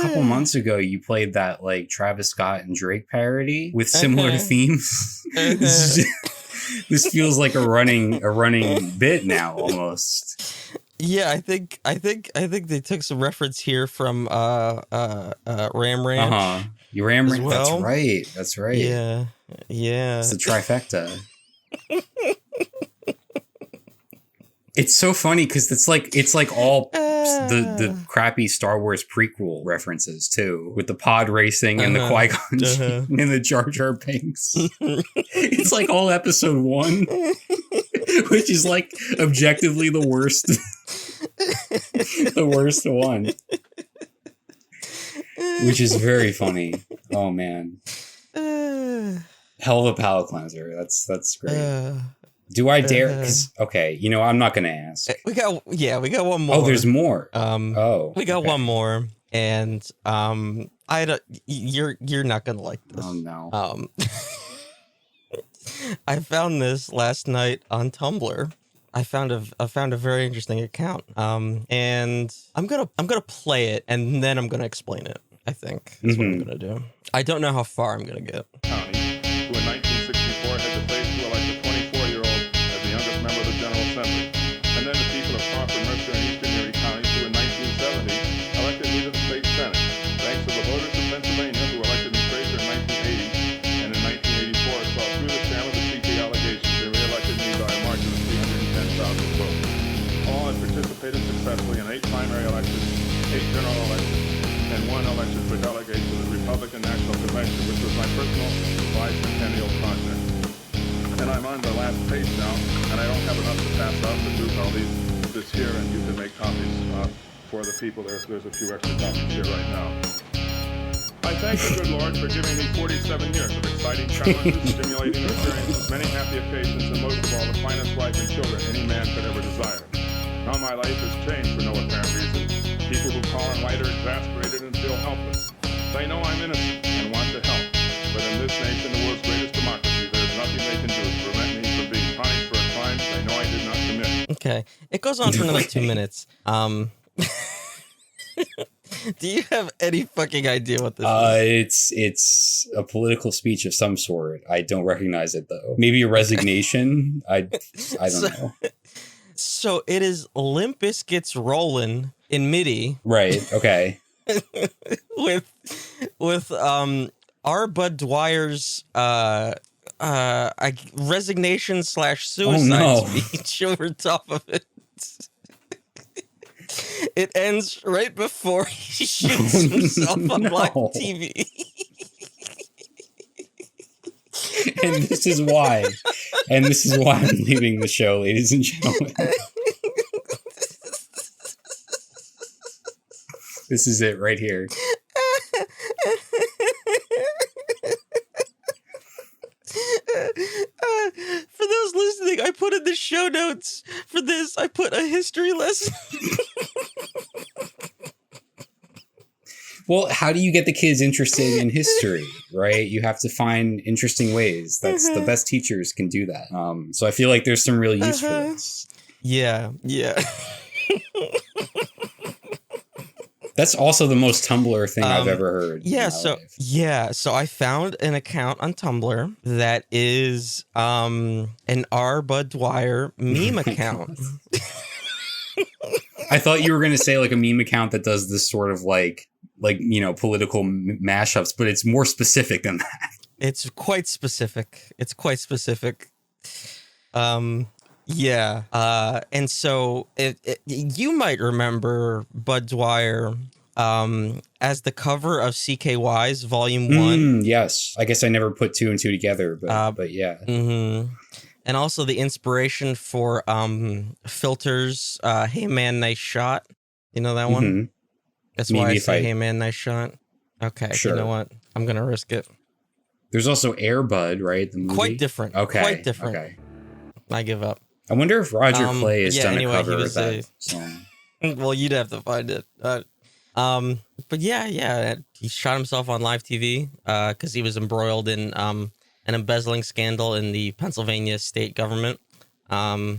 couple months ago you played that like Travis Scott and Drake parody with similar themes. This feels like a running bit now almost.
Yeah, I think they took some reference here from Ram Ranch.
Uh-huh. You Ram
as
Ranch.
well.
That's right.
Yeah.
It's the trifecta. It's so funny because it's like all the crappy Star Wars prequel references too, with the pod racing and the Qui-Gon and the Jar Jar Binks. It's like all episode 1, which is like objectively the worst, the worst one, which is very funny. Oh man, hell of a palate cleanser. That's great. Do I dare? 'Cause, okay, you know, I'm not going to ask.
We got one more.
Oh, there's more.
We got one more, and you're not gonna like this.
Oh no.
I found this last night on Tumblr. I found a very interesting account. And I'm gonna play it, and then I'm gonna explain it. I think is what I'm gonna do. I don't know how far I'm gonna get.
County, who in 1964 had the place to elect a 24-year-old as the youngest member of the General Assembly, and then the people of Crawford, Mercer, and Eastern Erie counties, who in 1970 elected me to the state senate, thanks to the voters of Pennsylvania who elected me Fraser in 1980, and in 1984 saw through the sham of the CT allegations and re-elected me by a margin of 310,000 votes. All had participated successfully in 8 primary elections, 8 general elections, and 1 election for delegates to the Republican National Convention, which was my personal bicentennial project. And I'm on the last page now, and I don't have enough to pass out to do all this here, and you can make copies for the people. There's a few extra copies here right now. I thank the good Lord for giving me 47 years of exciting challenges, stimulating experiences, many happy occasions, and most of all, the finest wife and children any man could ever desire. Now my life has changed for no apparent reason. People who call and write are exasperated and feel helpless. They know I'm innocent and want to help. But in this nation, the world's greatest democracy, there's nothing they can do to prevent me from being punished for a crime they know I did not commit.
Okay. It goes on for another 2 minutes. Do you have any fucking idea what this is?
It's a political speech of some sort. I don't recognize it though. Maybe a resignation. I don't know.
So it is Limp Bizkit's Rollin' in MIDI.
Right. Okay.
with R. Bud Dwyer's resignation / suicide speech over top of it. It ends right before he shoots himself on live TV.
And this is why. And this is why I'm leaving the show, ladies and gentlemen. This is it right here.
For those listening, I put in the show notes for this, I put a history lesson.
Well, how do you get the kids interested in history, right? You have to find interesting ways. That's the best teachers can do that. So I feel like there's some real use for this.
Yeah.
That's also the most Tumblr thing I've ever heard.
So I found an account on Tumblr that is an R. Bud Dwyer meme account.
I thought you were going to say like a meme account that does this sort of like political mashups, but it's more specific than that.
It's quite specific. Yeah. And so you might remember Bud Dwyer as the cover of CKY's Volume 1.
Yes. I guess I never put 2 and 2 together, but yeah.
Mm-hmm. And also the inspiration for Filter's Hey Man, Nice Shot. You know that one?
Mm-hmm.
That's why I say Hey Man, Nice Shot. Okay, sure. You know what? I'm going to risk it.
There's also Air Bud, right? The movie?
Quite different.
Okay.
Quite different.
Okay.
I give up.
I wonder if Roger Clay has done a cover of that
a
song.
Well, you'd have to find it. But yeah, he shot himself on live TV because he was embroiled in an embezzling scandal in the Pennsylvania state government. Yeah,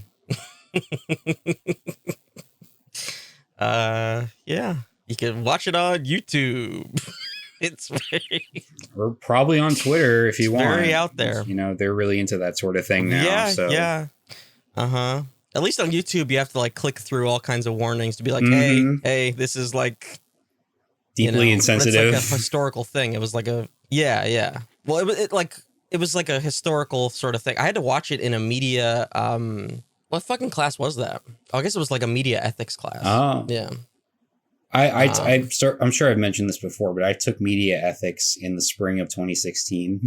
you can watch it on YouTube. It's
or probably on Twitter if you want.
Very out there.
You know, they're really into that sort of thing now.
Yeah. At least on YouTube, you have to like click through all kinds of warnings to be like, hey, this is like
deeply insensitive.
It's like a historical thing. It was like a Well, it was like a historical sort of thing. I had to watch it in a media. What fucking class was that? Oh, I guess it was like a media ethics class.
Oh,
yeah.
I'm sure I've mentioned this before, but I took media ethics in the spring of 2016,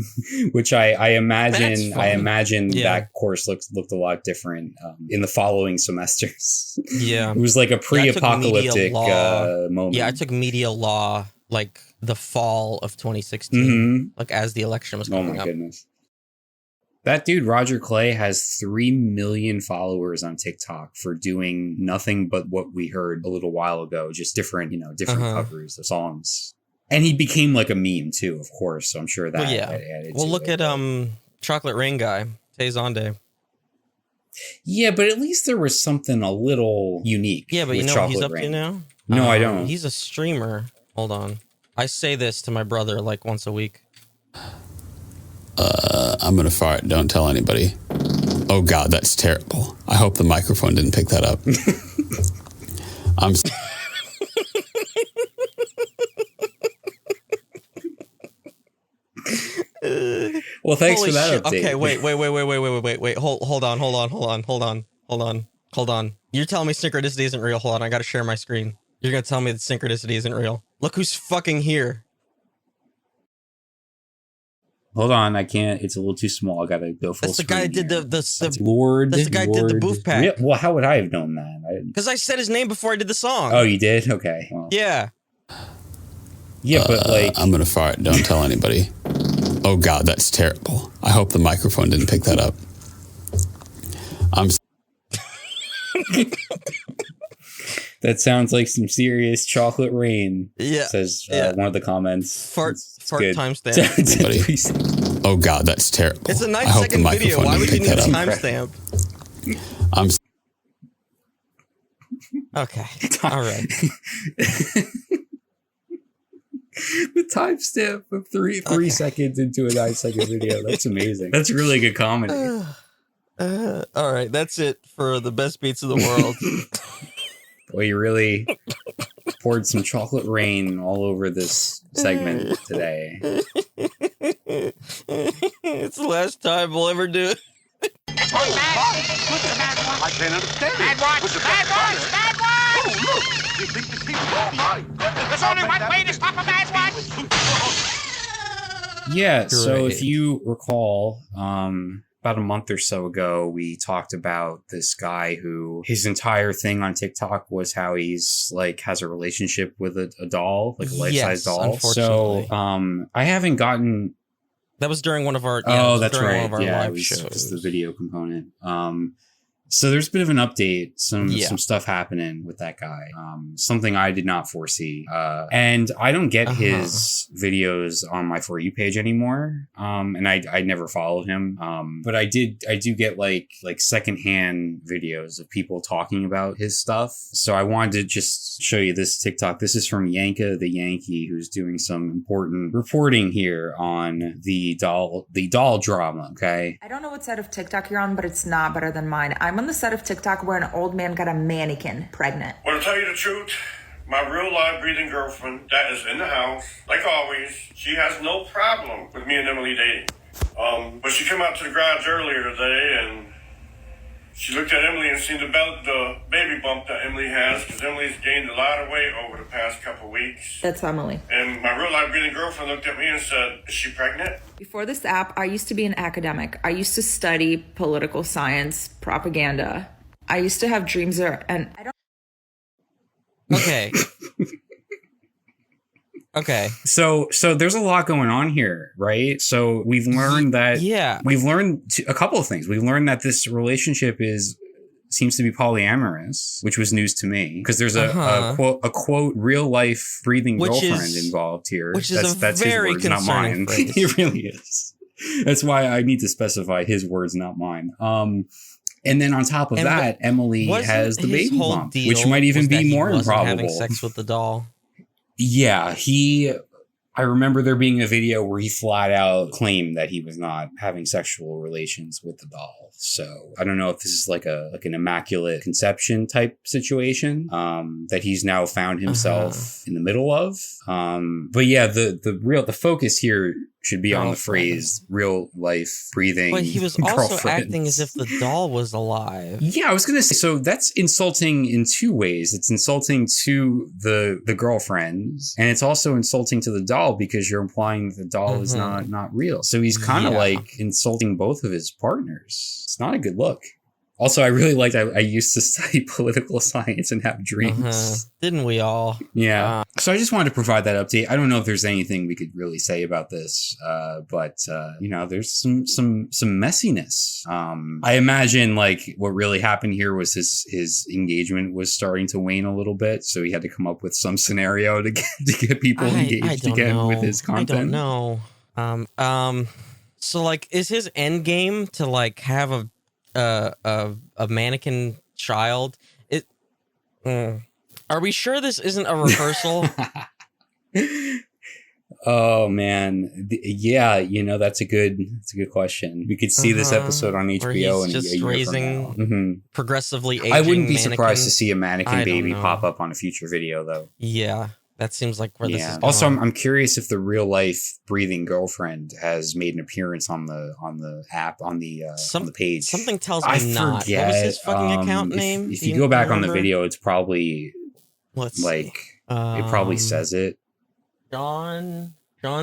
which I imagine that course looked a lot different in the following semesters.
Yeah,
it was like a pre-apocalyptic moment.
Yeah, I took media law like the fall of 2016, like as the election was coming up. Oh my goodness.
That dude, Roger Clay, has 3 million followers on TikTok for doing nothing but what we heard a little while ago. Just different covers of songs. And he became like a meme too, of course. So I'm sure that added
well,
to
look
it.
at Chocolate Rain guy, Tay Zonde.
Yeah, but at least there was something a little unique.
Yeah, but you know what he's up to now?
No, I don't.
He's a streamer. Hold on. I say this to my brother like once a week.
I'm gonna fart. Don't tell anybody. Oh God, that's terrible. I hope the microphone didn't pick that up.
Well, thanks for that update.
Okay, wait. Hold on. You're telling me synchronicity isn't real. Hold on, I gotta share my screen. You're gonna tell me that synchronicity isn't real. Look who's fucking here.
Hold on, I can't. It's a little too small. I gotta go full screen.
That's the guy who did the
Lord.
That's the guy who did the booth pack.
Well, how would I have known that?
Because I said his name before I did the song.
Oh, you did? Okay. Well.
Yeah.
Yeah, but like...
I'm gonna fart. Don't tell anybody. Oh God, that's terrible. I hope the microphone didn't pick that up.
That sounds like some serious chocolate rain.
Yeah.
Says one of the comments.
Fart timestamp.
Oh God, that's terrible.
It's a 9-second video. Why would you need a timestamp? Okay. All right.
The timestamp of three seconds into a 9-second video. That's amazing. That's really good comedy.
All right. That's it for the best beats of the world.
Well, you really poured some chocolate rain all over this segment today.
It's the last time we'll ever do it.
I can't understand.
Bad watch! Bad watch! Bad watch!
Oh, look! You think the people don't mind?
There's only one way to stop a bad watch!
Yeah, so if you recall, about a month or so ago, we talked about this guy who his entire thing on TikTok was how he's like has a relationship with a doll, like a life-size doll. So I haven't gotten.
That was during one of our.
That's right.
One of our live
shows.
Just
the video component. So there's a bit of an update, some stuff happening with that guy. Something I did not foresee. And I don't get his videos on my For You page anymore. And I never followed him. But I do get like secondhand videos of people talking about his stuff. So I wanted to just show you this TikTok. This is from Yanka the Yankee, who's doing some important reporting here on the doll drama. Okay.
I don't know what side of TikTok you're on, but it's not better than mine. I'm on the side of TikTok where an old man got a mannequin pregnant.
Well, to tell you the truth, my real live breathing girlfriend that is in the house, like always, she has no problem with me and Emily dating. But she came out to the garage earlier today and she looked at Emily and seen the baby bump that Emily has because Emily's gained a lot of weight over the past couple weeks.
That's Emily.
And my real life breathing girlfriend looked at me and said, "Is she pregnant?"
Before this app, I used to be an academic. I used to study political science, propaganda. I used to have dreams and I don't.
Okay. Okay.
So there's a lot going on here, right? So we've learned that we've learned a couple of things. We've learned that this relationship seems to be polyamorous, which was news to me because there's a quote real life breathing girlfriend involved here.
Which is that's very his words, not mine.
It really is. That's why I need to specify his words, not mine. And then on top of that, Emily has the baby bump, which might even be more improbable.
Having sex with the doll.
Yeah, I remember there being a video where he flat out claimed that he was not having sexual relations with the doll. So I don't know if this is like an immaculate conception type situation that he's now found himself in the middle of. But yeah, the focus here should be on the phrase real life breathing.
But he was also acting as if the doll was alive.
Yeah, I was going to say, so that's insulting in two ways. It's insulting to the girlfriends, and it's also insulting to the doll because you're implying that the doll is not real. So he's kind of like insulting both of his partners. It's not a good look. Also, I really liked, I used to study political science and have dreams.
Didn't we all?
Yeah. So I just wanted to provide that update. I don't know if there's anything we could really say about this, but there's some messiness. I imagine like what really happened here was his engagement was starting to wane a little bit, so he had to come up with some scenario to get people engaged again with his content.
I don't know. So like, is his end game to like have a mannequin child? Are we sure this isn't a rehearsal?
Oh man, yeah, that's a good question. We could see this episode on HBO and
just raising progressively aging.
I wouldn't be surprised
mannequin.
to see a mannequin baby pop up on a future video, though.
Yeah, that seems like where this is going.
Also, I'm curious if the real life breathing girlfriend has made an appearance on the app on the page.
Something tells me
I
not.
Forget,
what was his fucking account name?
If you go back on the video, it's probably
it
probably says it.
Sean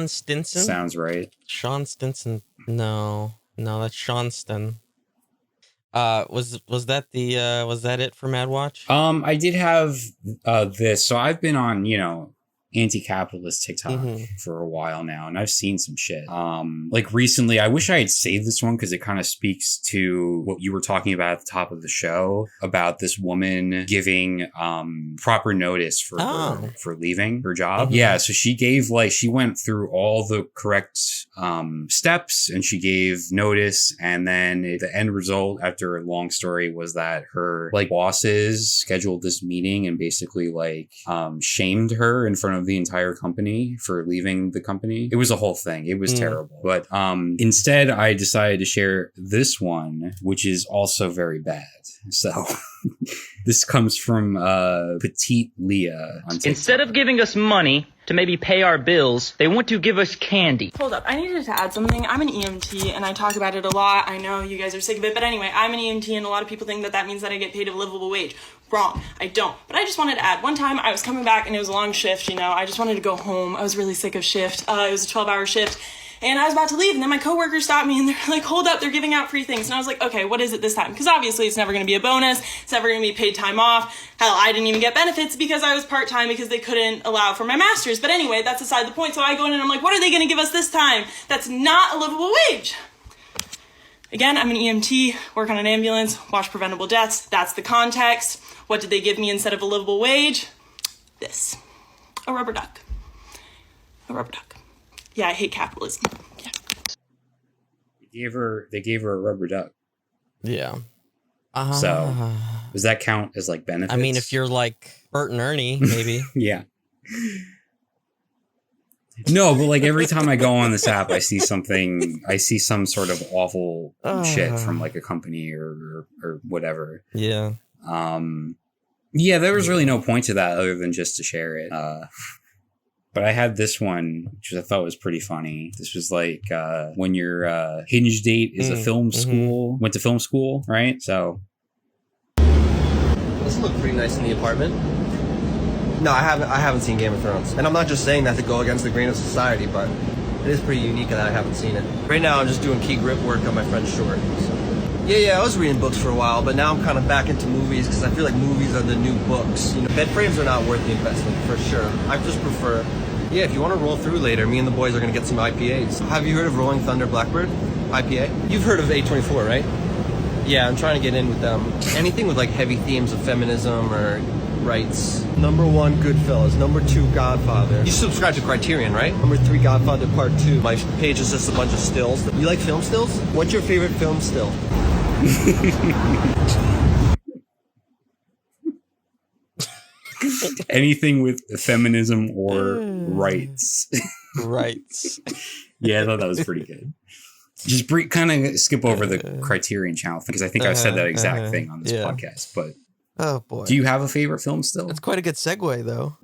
Stinson?
Sounds right.
Sean Stinson. No, that's Seanston. Was that it for Mad Watch?
I did have this. So I've been on, anti-capitalist TikTok for a while now, and I've seen some shit. Like recently, I wish I had saved this one because it kind of speaks to what you were talking about at the top of the show about this woman giving proper notice for leaving her job. Yeah, so she went through all the correct steps, and she gave notice, and then the end result after a long story was that her bosses scheduled this meeting and basically shamed her in front of the entire company for leaving the company. It was a whole thing. It was terrible. But instead, I decided to share this one, which is also very bad. So this comes from Petite Leah on TikTok.
Instead of giving us money to maybe pay our bills, they want to give us candy.
Hold up, I needed to add something. I'm an EMT and I talk about it a lot. I know you guys are sick of it, but anyway, I'm an EMT and a lot of people think that means that I get paid a livable wage. Wrong, I don't. But I just wanted to add, one time I was coming back and it was a long shift, I just wanted to go home. I was really sick of shift. It was a 12-hour shift. And I was about to leave, and then my coworker stopped me, and they're like, hold up, they're giving out free things. And I was like, okay, what is it this time? Because obviously it's never going to be a bonus. It's never going to be paid time off. Hell, I didn't even get benefits because I was part-time because they couldn't allow for my master's. But anyway, that's aside the point. So I go in and I'm like, what are they going to give us this time? That's not a livable wage. Again, I'm an EMT, work on an ambulance, watch preventable deaths. That's the context. What did they give me instead of a livable wage? This. A rubber duck. A rubber duck. Yeah, I hate capitalism. Yeah.
They gave her a rubber duck.
Yeah.
So does that count as benefits?
I mean, if you're like Bert and Ernie, maybe.
Yeah. No, but every time I go on this app, I see some sort of awful shit from a company or whatever.
Yeah.
Yeah, there was really no point to that other than just to share it. But I had this one, which I thought was pretty funny. This was when your hinge date is a film school, went to film school, right? So.
Doesn't look pretty nice in the apartment. No, I haven't seen Game of Thrones. And I'm not just saying that to go against the grain of society, but it is pretty unique that I haven't seen it. Right now, I'm just doing key grip work on my friend's short. So. Yeah, I was reading books for a while, but now I'm kind of back into movies because I feel like movies are the new books. Bed frames are not worth the investment, for sure. I just prefer... Yeah, if you want to roll through later, me and the boys are going to get some IPAs. Have you heard of Rolling Thunder Blackbird? IPA? You've heard of A24, right? Yeah, I'm trying to get in with them. Anything with heavy themes of feminism or rights. Number 1, Goodfellas. Number 2, Godfather. You subscribe to Criterion, right? Number 3, Godfather Part 2. My page is just a bunch of stills. You like film stills? What's your favorite film still?
Anything with feminism or rights.
Rights.
Yeah, I thought that was pretty good. Just kind of skip over the Criterion Channel because I think I've said that exact thing on this podcast. But
oh boy,
do you have a favorite film still?
It's quite a good segue though.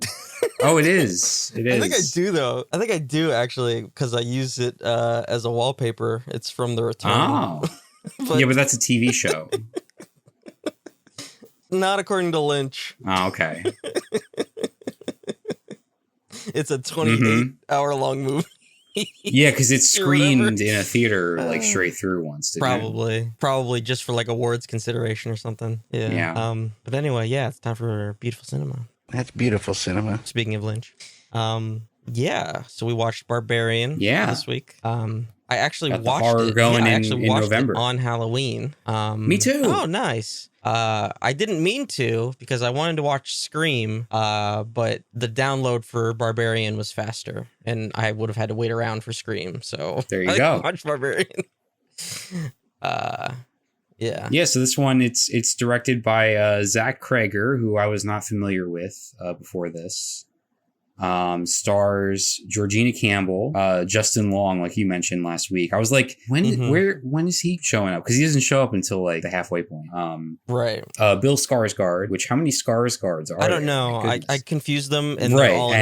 Oh, it is. It is.
I think I do though. I think I do actually because I use it as a wallpaper. It's from The Return.
Oh, but that's a TV show.
Not according to Lynch.
Oh, okay.
It's a 28-hour-long movie.
Yeah, because it's screened in a theater like straight through once.
Probably just for like awards consideration or something. Yeah. But anyway, yeah, it's time for Beautiful Cinema.
That's beautiful cinema.
Speaking of Lynch, yeah. So we watched Barbarian. This week. I actually watched it.
In November
on Halloween.
Me too.
Oh, nice. I didn't mean to because I wanted to watch Scream, but the download for Barbarian was faster, and I would have had to wait around for Scream. So
there you go.
Watch Barbarian. Yeah.
So this one, it's directed by Zach Krager, who I was not familiar with before this. Stars Georgina Campbell, Justin Long, like you mentioned last week. I was like, when is he showing up? Because he doesn't show up until like the halfway point.
Right.
Bill Skarsgård, which how many Skarsgårds are
I don't
there?
know. I confused them. And
right.
They're all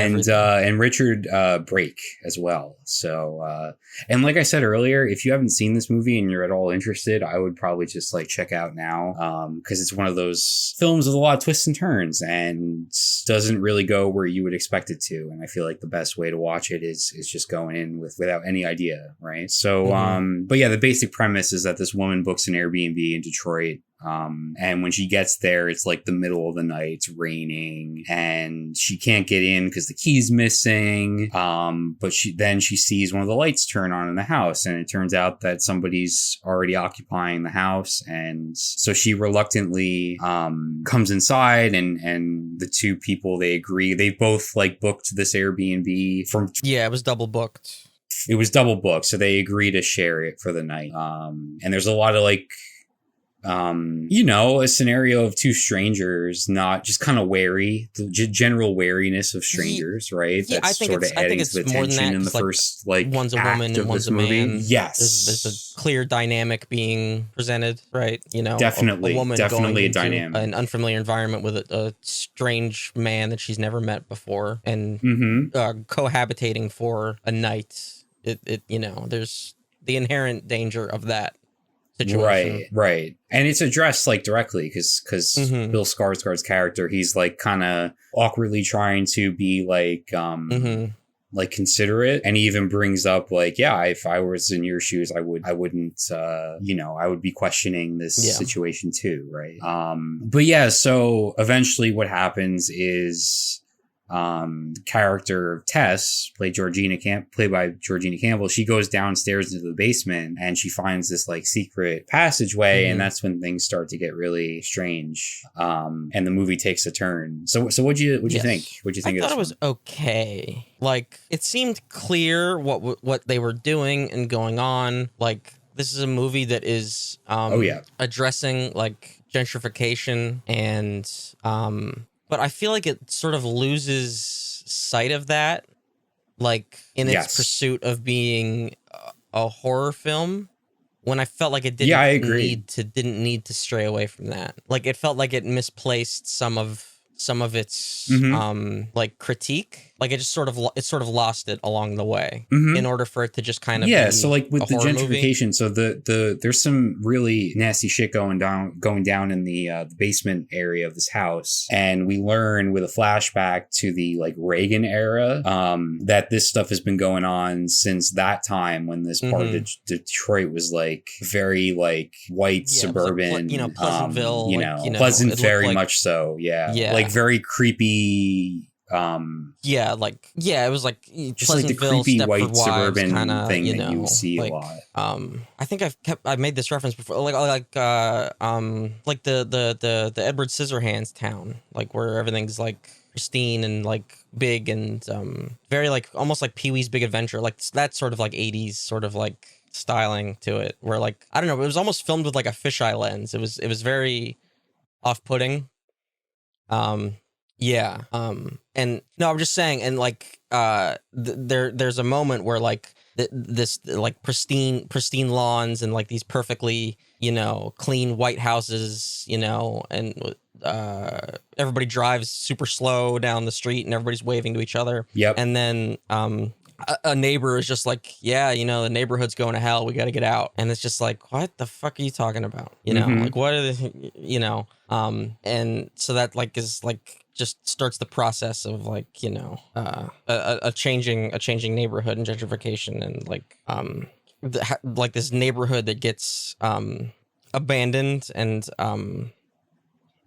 and Richard Brake as well. So and like I said earlier, if you haven't seen this movie and you're at all interested, I would probably just like check out now because it's one of those films with a lot of twists and turns and doesn't really go where you would expect it to. And I feel like the best way to watch it is just going in without any idea, right? So but yeah, the basic premise is that this woman books an Airbnb in Detroit. And when she gets there, it's like the middle of the night, it's raining, and she can't get in because the key's missing. But she sees one of the lights turn on in the house, and it turns out that somebody's already occupying the house. And so she reluctantly comes inside, and the two people, they agree. They both like booked this Airbnb from.
Yeah, it was double booked.
It was double booked, so they agree to share it for the night. And there's a lot of like. A scenario of two strangers, not just kind of wary, the general wariness of strangers, right?
Yeah,
That's sort of adding to the tension in the first, like,
one's a
act
woman and
of
one's
this
a
movie.
man.
Yes.
There's a clear dynamic being presented, right?
Definitely.
A woman
Definitely
going
a
into
dynamic.
an unfamiliar environment with a strange man that she's never met before and cohabitating for a night. There's the inherent danger of that. Situation.
Right. And it's addressed like directly because Bill Skarsgård's character, he's like kind of awkwardly trying to be like like considerate, and he even brings up like, yeah, if I was in your shoes, I wouldn't I would be questioning this situation too, right? But yeah, so eventually what happens is the character of Tess, played by Georgina Campbell, she goes downstairs into the basement and she finds this like secret passageway, and that's when things start to get really strange. And the movie takes a turn. So what'd you think? What'd you think of this?
I thought it was okay. Like, it seemed clear what they were doing and going on. Like, this is a movie that is addressing like gentrification and but I feel like it sort of loses sight of that, like in its pursuit of being a horror film. When I felt like it didn't need to stray away from that. Like, it felt like it misplaced some of its like critique. Like, it just sort of lost it along the way in order for it to just kind of be
so like with the gentrification movie. So the there's some really nasty shit going down in the basement area of this house, and we learn with a flashback to the like Reagan era that this stuff has been going on since that time, when this part of Detroit was like very like white suburban,
like, Pleasantville,
Pleasant, very
like,
much so, like very creepy.
It was like
just like the creepy white suburban thing that you see
like,
a lot.
I think I've made this reference before, like the Edward Scissorhands town, like where everything's like pristine and like big and very like almost like Pee-wee's Big Adventure, like that sort of like 80s sort of like styling to it, where like I don't know, it was almost filmed with like a fisheye lens. It was very off-putting. Yeah. And no, I'm just saying, and like, there's a moment where like this like pristine lawns and like these perfectly, you know, clean white houses, you know, and everybody drives super slow down the street and everybody's waving to each other.
Yep.
And then a neighbor is just like, yeah, you know, the neighborhood's going to hell. We got to get out. And it's just like, what the fuck are you talking about? You know, like what are the, you know, and so that like is like just starts the process of like, you know, a changing neighborhood and gentrification and like, like this neighborhood that gets abandoned and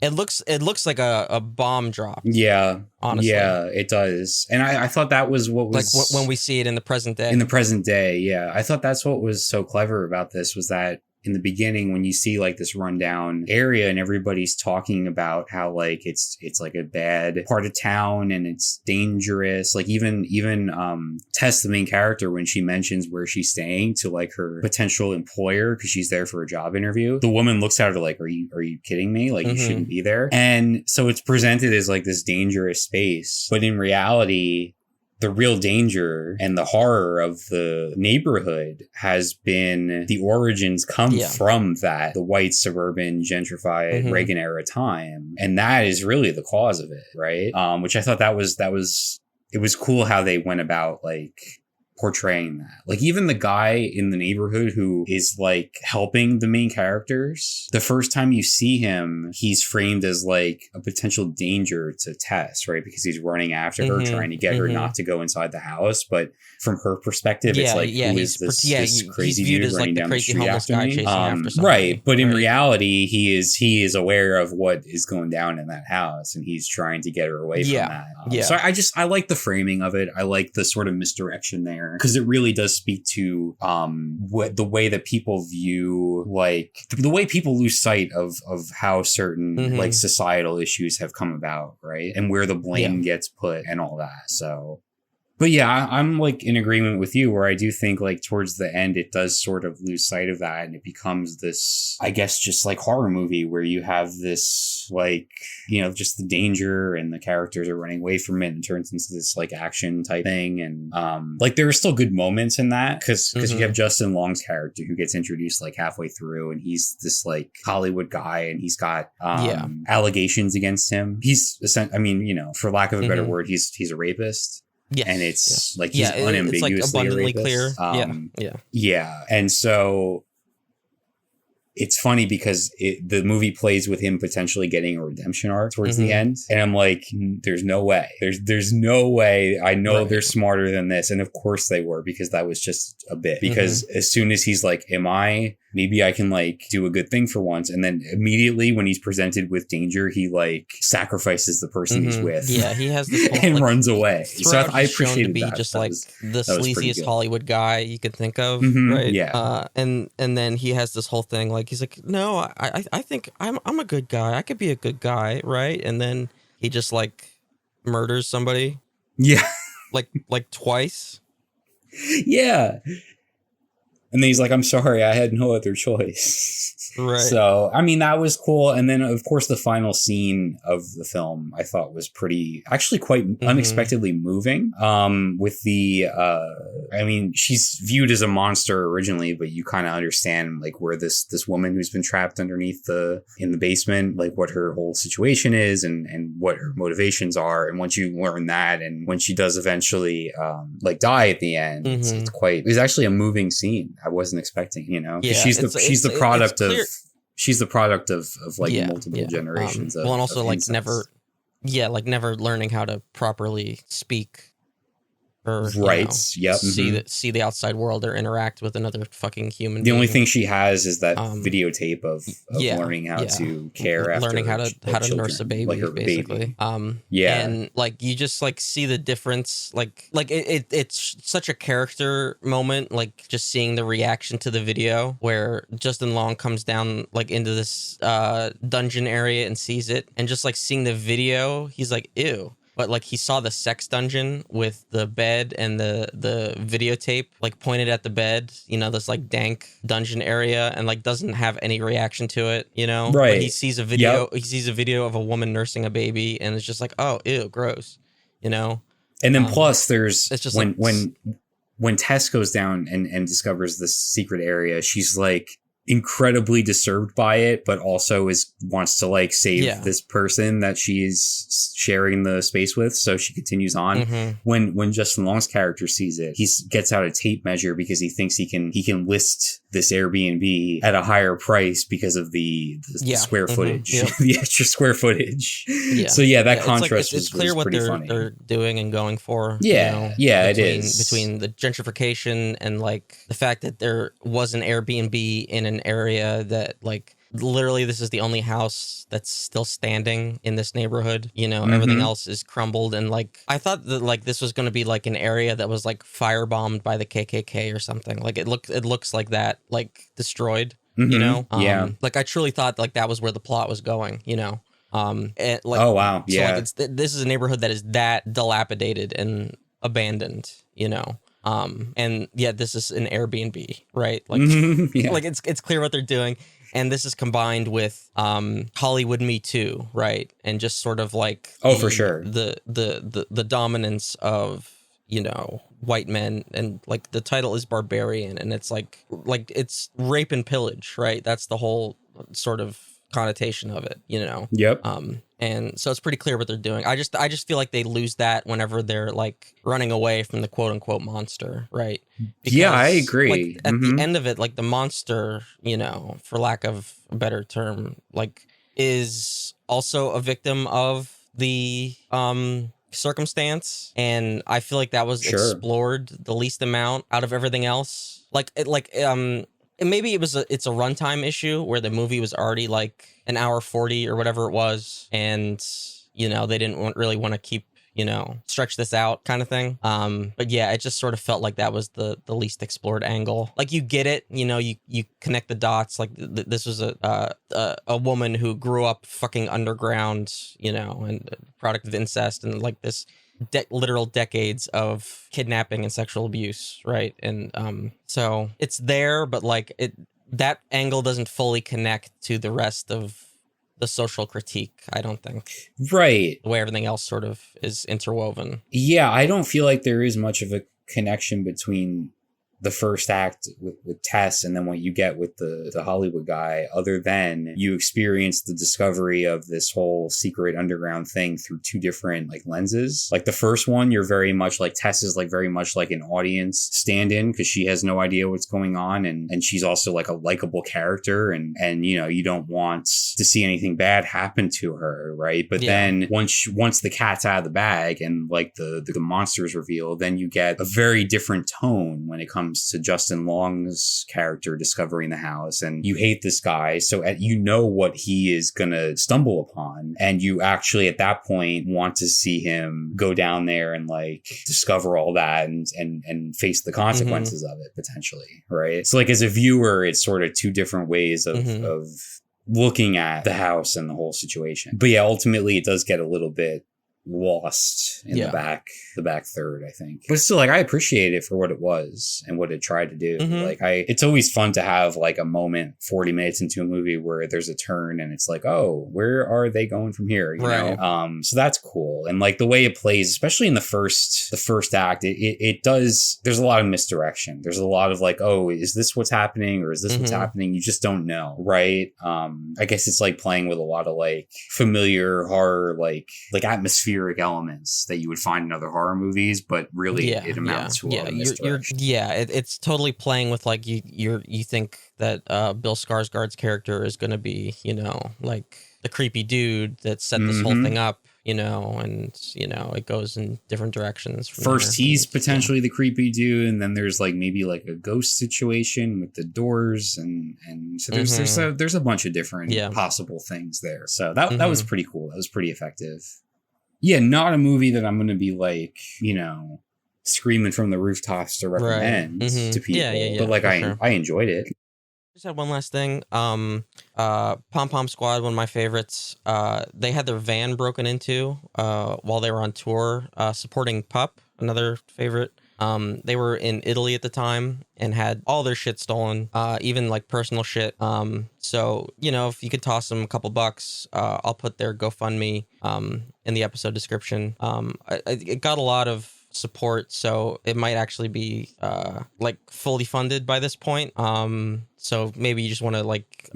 it looks like a bomb drop.
Yeah,
honestly.
Yeah, it does. And I thought that was what was
like when we see it in the present day.
In the present day, yeah, I thought that's what was so clever about this was that in the beginning when you see like this rundown area and everybody's talking about how like it's like a bad part of town and it's dangerous, like even Tess, the main character, when she mentions where she's staying to like her potential employer because she's there for a job interview, the woman looks at her like, are you kidding me? Like you shouldn't be there. And so it's presented as like this dangerous space, but in reality the real danger and the horror of the neighborhood has been the origins come from that, the white suburban gentrified Reagan era time. And that is really the cause of it. Right. Which I thought that was, it was cool how they went about like portraying that. Like even the guy in the neighborhood who is like helping the main characters, the first time you see him, he's framed as like a potential danger to Tess, right? Because he's running after her, trying to get her not to go inside the house. But from her perspective, it's like, who is this crazy dude running down the street after me? Right. But in reality, he is aware of what is going down in that house and he's trying to get her away from that. So I like the framing of it. I like the sort of misdirection there. Because it really does speak to the way that people view, like the way people lose sight of how certain like societal issues have come about, right? And where the blame gets put and all that. So, but yeah, I'm like in agreement with you where I do think like towards the end, it does sort of lose sight of that. And it becomes this, I guess, just like horror movie where you have this like, you know, just the danger and the characters are running away from it and turns into this like action type thing. And like there are still good moments in that because you have Justin Long's character who gets introduced like halfway through and he's this like Hollywood guy and he's got allegations against him. He's, I mean, you know, for lack of a better word, he's a rapist.
Yes.
And it's like he's unambiguously
it's like abundantly
clear.
Yeah.
And so it's funny because the movie plays with him potentially getting a redemption arc towards the end. And I'm like, there's no way. There's no way. I know they're smarter than this. And of course they were, because that was just a bit. Because as soon as he's like, maybe I can like do a good thing for once. And then immediately when he's presented with danger, he like sacrifices the person he's with.
Yeah, he has this whole,
and
like,
runs away. So I appreciated
to be
that.
Just
that
like
was,
the sleaziest Hollywood guy you could think of, right?
Yeah.
And then he has this whole thing like he's like, no, I think I'm a good guy. I could be a good guy, right? And then he just like murders somebody.
Yeah.
like twice.
Yeah. And then he's like, I'm sorry, I had no other choice.
Right.
So, I mean, that was cool. And then, of course, the final scene of the film I thought was actually quite unexpectedly moving. With the, I mean, she's viewed as a monster originally, but you kind of understand like where this woman who's been trapped underneath in the basement, like what her whole situation is and what her motivations are. And once you learn that, and when she does eventually like die at the end, it was actually a moving scene. I wasn't expecting, you know, she's the product of like multiple generations of,
well, and also
of
like
incest.
never learning how to properly speak or see the outside world or interact with another fucking human being.
Only thing she has is that videotape of learning how to care after
learning how to
children,
nurse a baby,
like her
basically.
Baby.
And like you just like see the difference, like it's such a character moment, like just seeing the reaction to the video where Justin Long comes down like into this dungeon area and sees it, and just like seeing the video, he's like, ew. but like he saw the sex dungeon with the bed and the videotape like pointed at the bed, you know, this like dank dungeon area, and like doesn't have any reaction to it, you know.
Right.
But he sees a video. He sees a video of a woman nursing a baby, and it's just like, oh, ew, gross, you know.
And then plus, there's
it's just
when Tess goes down and discovers this secret area, she's like incredibly disturbed by it, but also wants to like save this person that she's sharing the space with, so she continues on. When Justin Long's character sees it, he gets out a tape measure because he thinks he can list this Airbnb at a higher price because of the square footage, the extra square footage. So that contrast
it's clear what they're doing and going for.
It is
between the gentrification and like the fact that there was an Airbnb in an area that like literally this is the only house that's still standing in this neighborhood, you know. Everything else is crumbled, and like I thought that like this was going to be like an area that was like firebombed by the KKK or something. Like it looks like that, like destroyed, you know. Like I truly thought like that was where the plot was going, you know. And like,
oh wow,
so like this is a neighborhood that is that dilapidated and abandoned, you know. And this is an Airbnb, right? Like like it's clear what they're doing. And this is combined with Hollywood Me Too, right? And just sort of like
for sure
the dominance of, you know, white men, and like the title is Barbarian, and it's like it's rape and pillage, right? That's the whole sort of connotation of it, you know. And so it's pretty clear what they're doing. I just feel like they lose that whenever they're like running away from the quote unquote monster, right? Because,
I agree.
Like, at the end of it, like the monster, you know, for lack of a better term, like is also a victim of the circumstance, and I feel like that was explored the least amount out of everything else. And maybe it's a runtime issue where the movie was already like an hour 40 or whatever it was, and you know they didn't really want to keep, you know, stretch this out kind of thing. But yeah, it just sort of felt like that was the least explored angle. Like you get it, you know, you connect the dots. Like this was a woman who grew up fucking underground, you know, and product of incest, and like this literal decades of kidnapping and sexual abuse, right? And so it's there, but like that angle doesn't fully connect to the rest of the social critique, I don't think.
Right.
The way everything else sort of is interwoven.
Yeah, I don't feel like there is much of a connection between the first act with Tess and then what you get with the Hollywood guy, other than you experience the discovery of this whole secret underground thing through two different like lenses. Like the first one, you're very much like Tess is like very much like an audience stand-in because she has no idea what's going on, and she's also like a likable character, and you know you don't want to see anything bad happen to her, right? But then once the cat's out of the bag and like the monsters reveal, then you get a very different tone when it comes to Justin Long's character discovering the house, and you hate this guy, so you know what he is gonna stumble upon, and you actually at that point want to see him go down there and like discover all that and face the consequences of it potentially, right? So like as a viewer, it's sort of two different ways of looking at the house and the whole situation. But yeah, ultimately it does get a little bit lost in the back third, I think. But still, like, I appreciate it for what it was and what it tried to do. Like, it's always fun to have like a moment 40 minutes into a movie where there's a turn and it's like, oh, where are they going from here? You know? So that's cool. And like the way it plays, especially in the first act, it does, there's a lot of misdirection. There's a lot of like, oh, is this what's happening? Or is this what's happening? You just don't know. Right. I guess it's like playing with a lot of like familiar horror, like atmosphere elements that you would find in other horror movies, but really it amounts to a lot of misdirection.
It's totally playing with like you think that Bill Skarsgård's character is going to be, you know, like the creepy dude that set this whole thing up, you know, and you know it goes in different directions.
First he's potentially the creepy dude, and then there's like maybe like a ghost situation with the doors, and so there's a bunch of different possible things there. So that was pretty cool. That was pretty effective. Yeah, not a movie that I'm going to be like, you know, screaming from the rooftops to recommend to people. But like I enjoyed it.
Just had one last thing. Pom Pom Squad, one of my favorites. They had their van broken into while they were on tour, supporting Pup, another favorite. They were in Italy at the time and had all their shit stolen, even like personal shit. So, you know, if you could toss them a couple bucks, I'll put their GoFundMe in the episode description. It got a lot of support, so it might actually be like fully funded by this point. So maybe you just want to like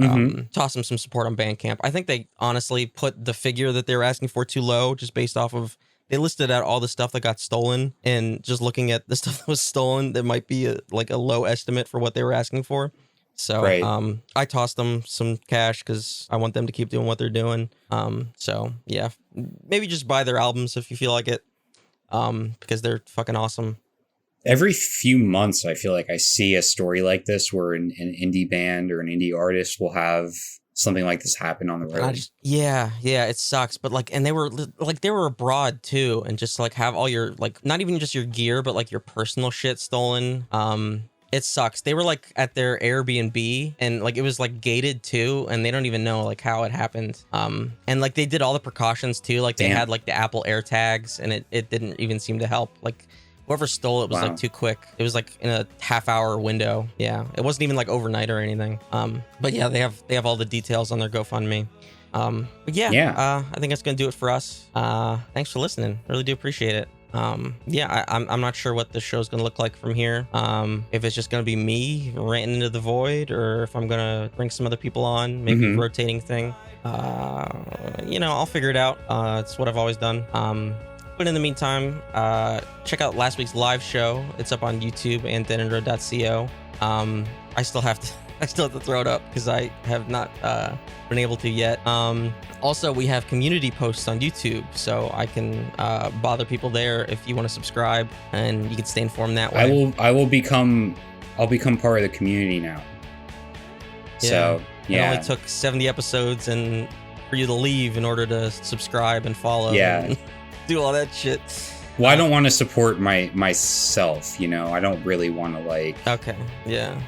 toss them some support on Bandcamp. I think they honestly put the figure that they were asking for too low, just based off of they listed out all the stuff that got stolen, and just looking at the stuff that was stolen, there might be a low estimate for what they were asking for. So I tossed them some cash because I want them to keep doing what they're doing. So yeah, maybe just buy their albums if you feel like it, because they're fucking awesome.
Every few months, I feel like I see a story like this where an indie band or an indie artist will have something like this happen on the road.
Yeah, it sucks. But like, and they were abroad too, and just like have all your like, not even just your gear, but like your personal shit stolen. It sucks. They were like at their Airbnb, and like it was like gated too, and they don't even know like how it happened. And like they did all the precautions too. Like they had like the Apple AirTags, and it didn't even seem to help. Like whoever stole it was like too quick. It was like in a half-hour window. Yeah, it wasn't even like overnight or anything. But yeah, they have all the details on their GoFundMe. But yeah, I think that's gonna do it for us. Thanks for listening. Really do appreciate it. I'm not sure what the show's gonna look like from here. If it's just gonna be me ranting into the void, or if I'm gonna bring some other people on, maybe a rotating thing. I'll figure it out. It's what I've always done. But in the meantime, check out last week's live show. It's up on YouTube and DeadEndRoad.co. I still have to throw it up because I have not been able to yet. Also, we have community posts on YouTube, so I can bother people there if you want to subscribe, and you can stay informed that way.
I'll become part of the community now.
Yeah.
So yeah,
it only took 70 episodes and for you to leave in order to subscribe and follow.
Yeah.
And do all that shit.
Well, I don't want to support myself, you know. I don't really want to like.
Okay. Yeah.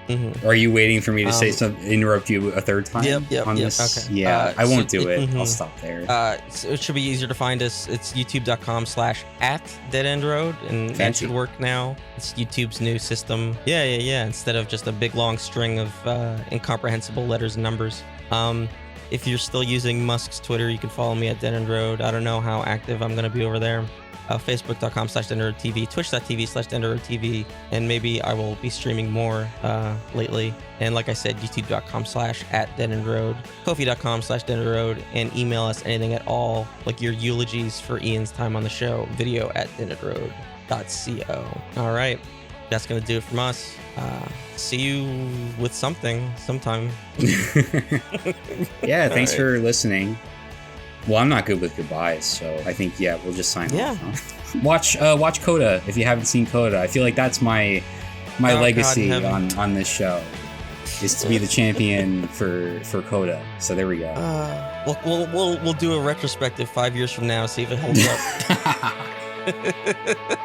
Mm-hmm.
Are you waiting for me to say something, interrupt you a third time?
Yep.
On this?
Okay.
Yeah, I won't do it. I'll stop there.
So it should be easier to find us. It's youtube.com/@DeadEndRoad, and that should work now. It's YouTube's new system. Yeah. Instead of just a big long string of incomprehensible letters and numbers. If you're still using Musk's Twitter, you can follow me at DeadEndRoad. I don't know how active I'm going to be over there. Facebook.com/DeadEndRoadTV, Twitch.tv/DeadEndRoadTV, and maybe I will be streaming more lately. And like I said, YouTube.com/@DeadEndRoad, Kofi.com/DeadEndRoad, and email us anything at all, like your eulogies for Ian's time on the show, video@DeadEndRoad.co. All right. That's going to do it from us. See you with something sometime.
Yeah, thanks for listening. Well, I'm not good with goodbyes, so I think, we'll just sign off. Huh? Watch Coda if you haven't seen Coda. I feel like that's my legacy on this show, is to be the champion for Coda. So there we go.
We'll do a retrospective 5 years from now, see if it holds up.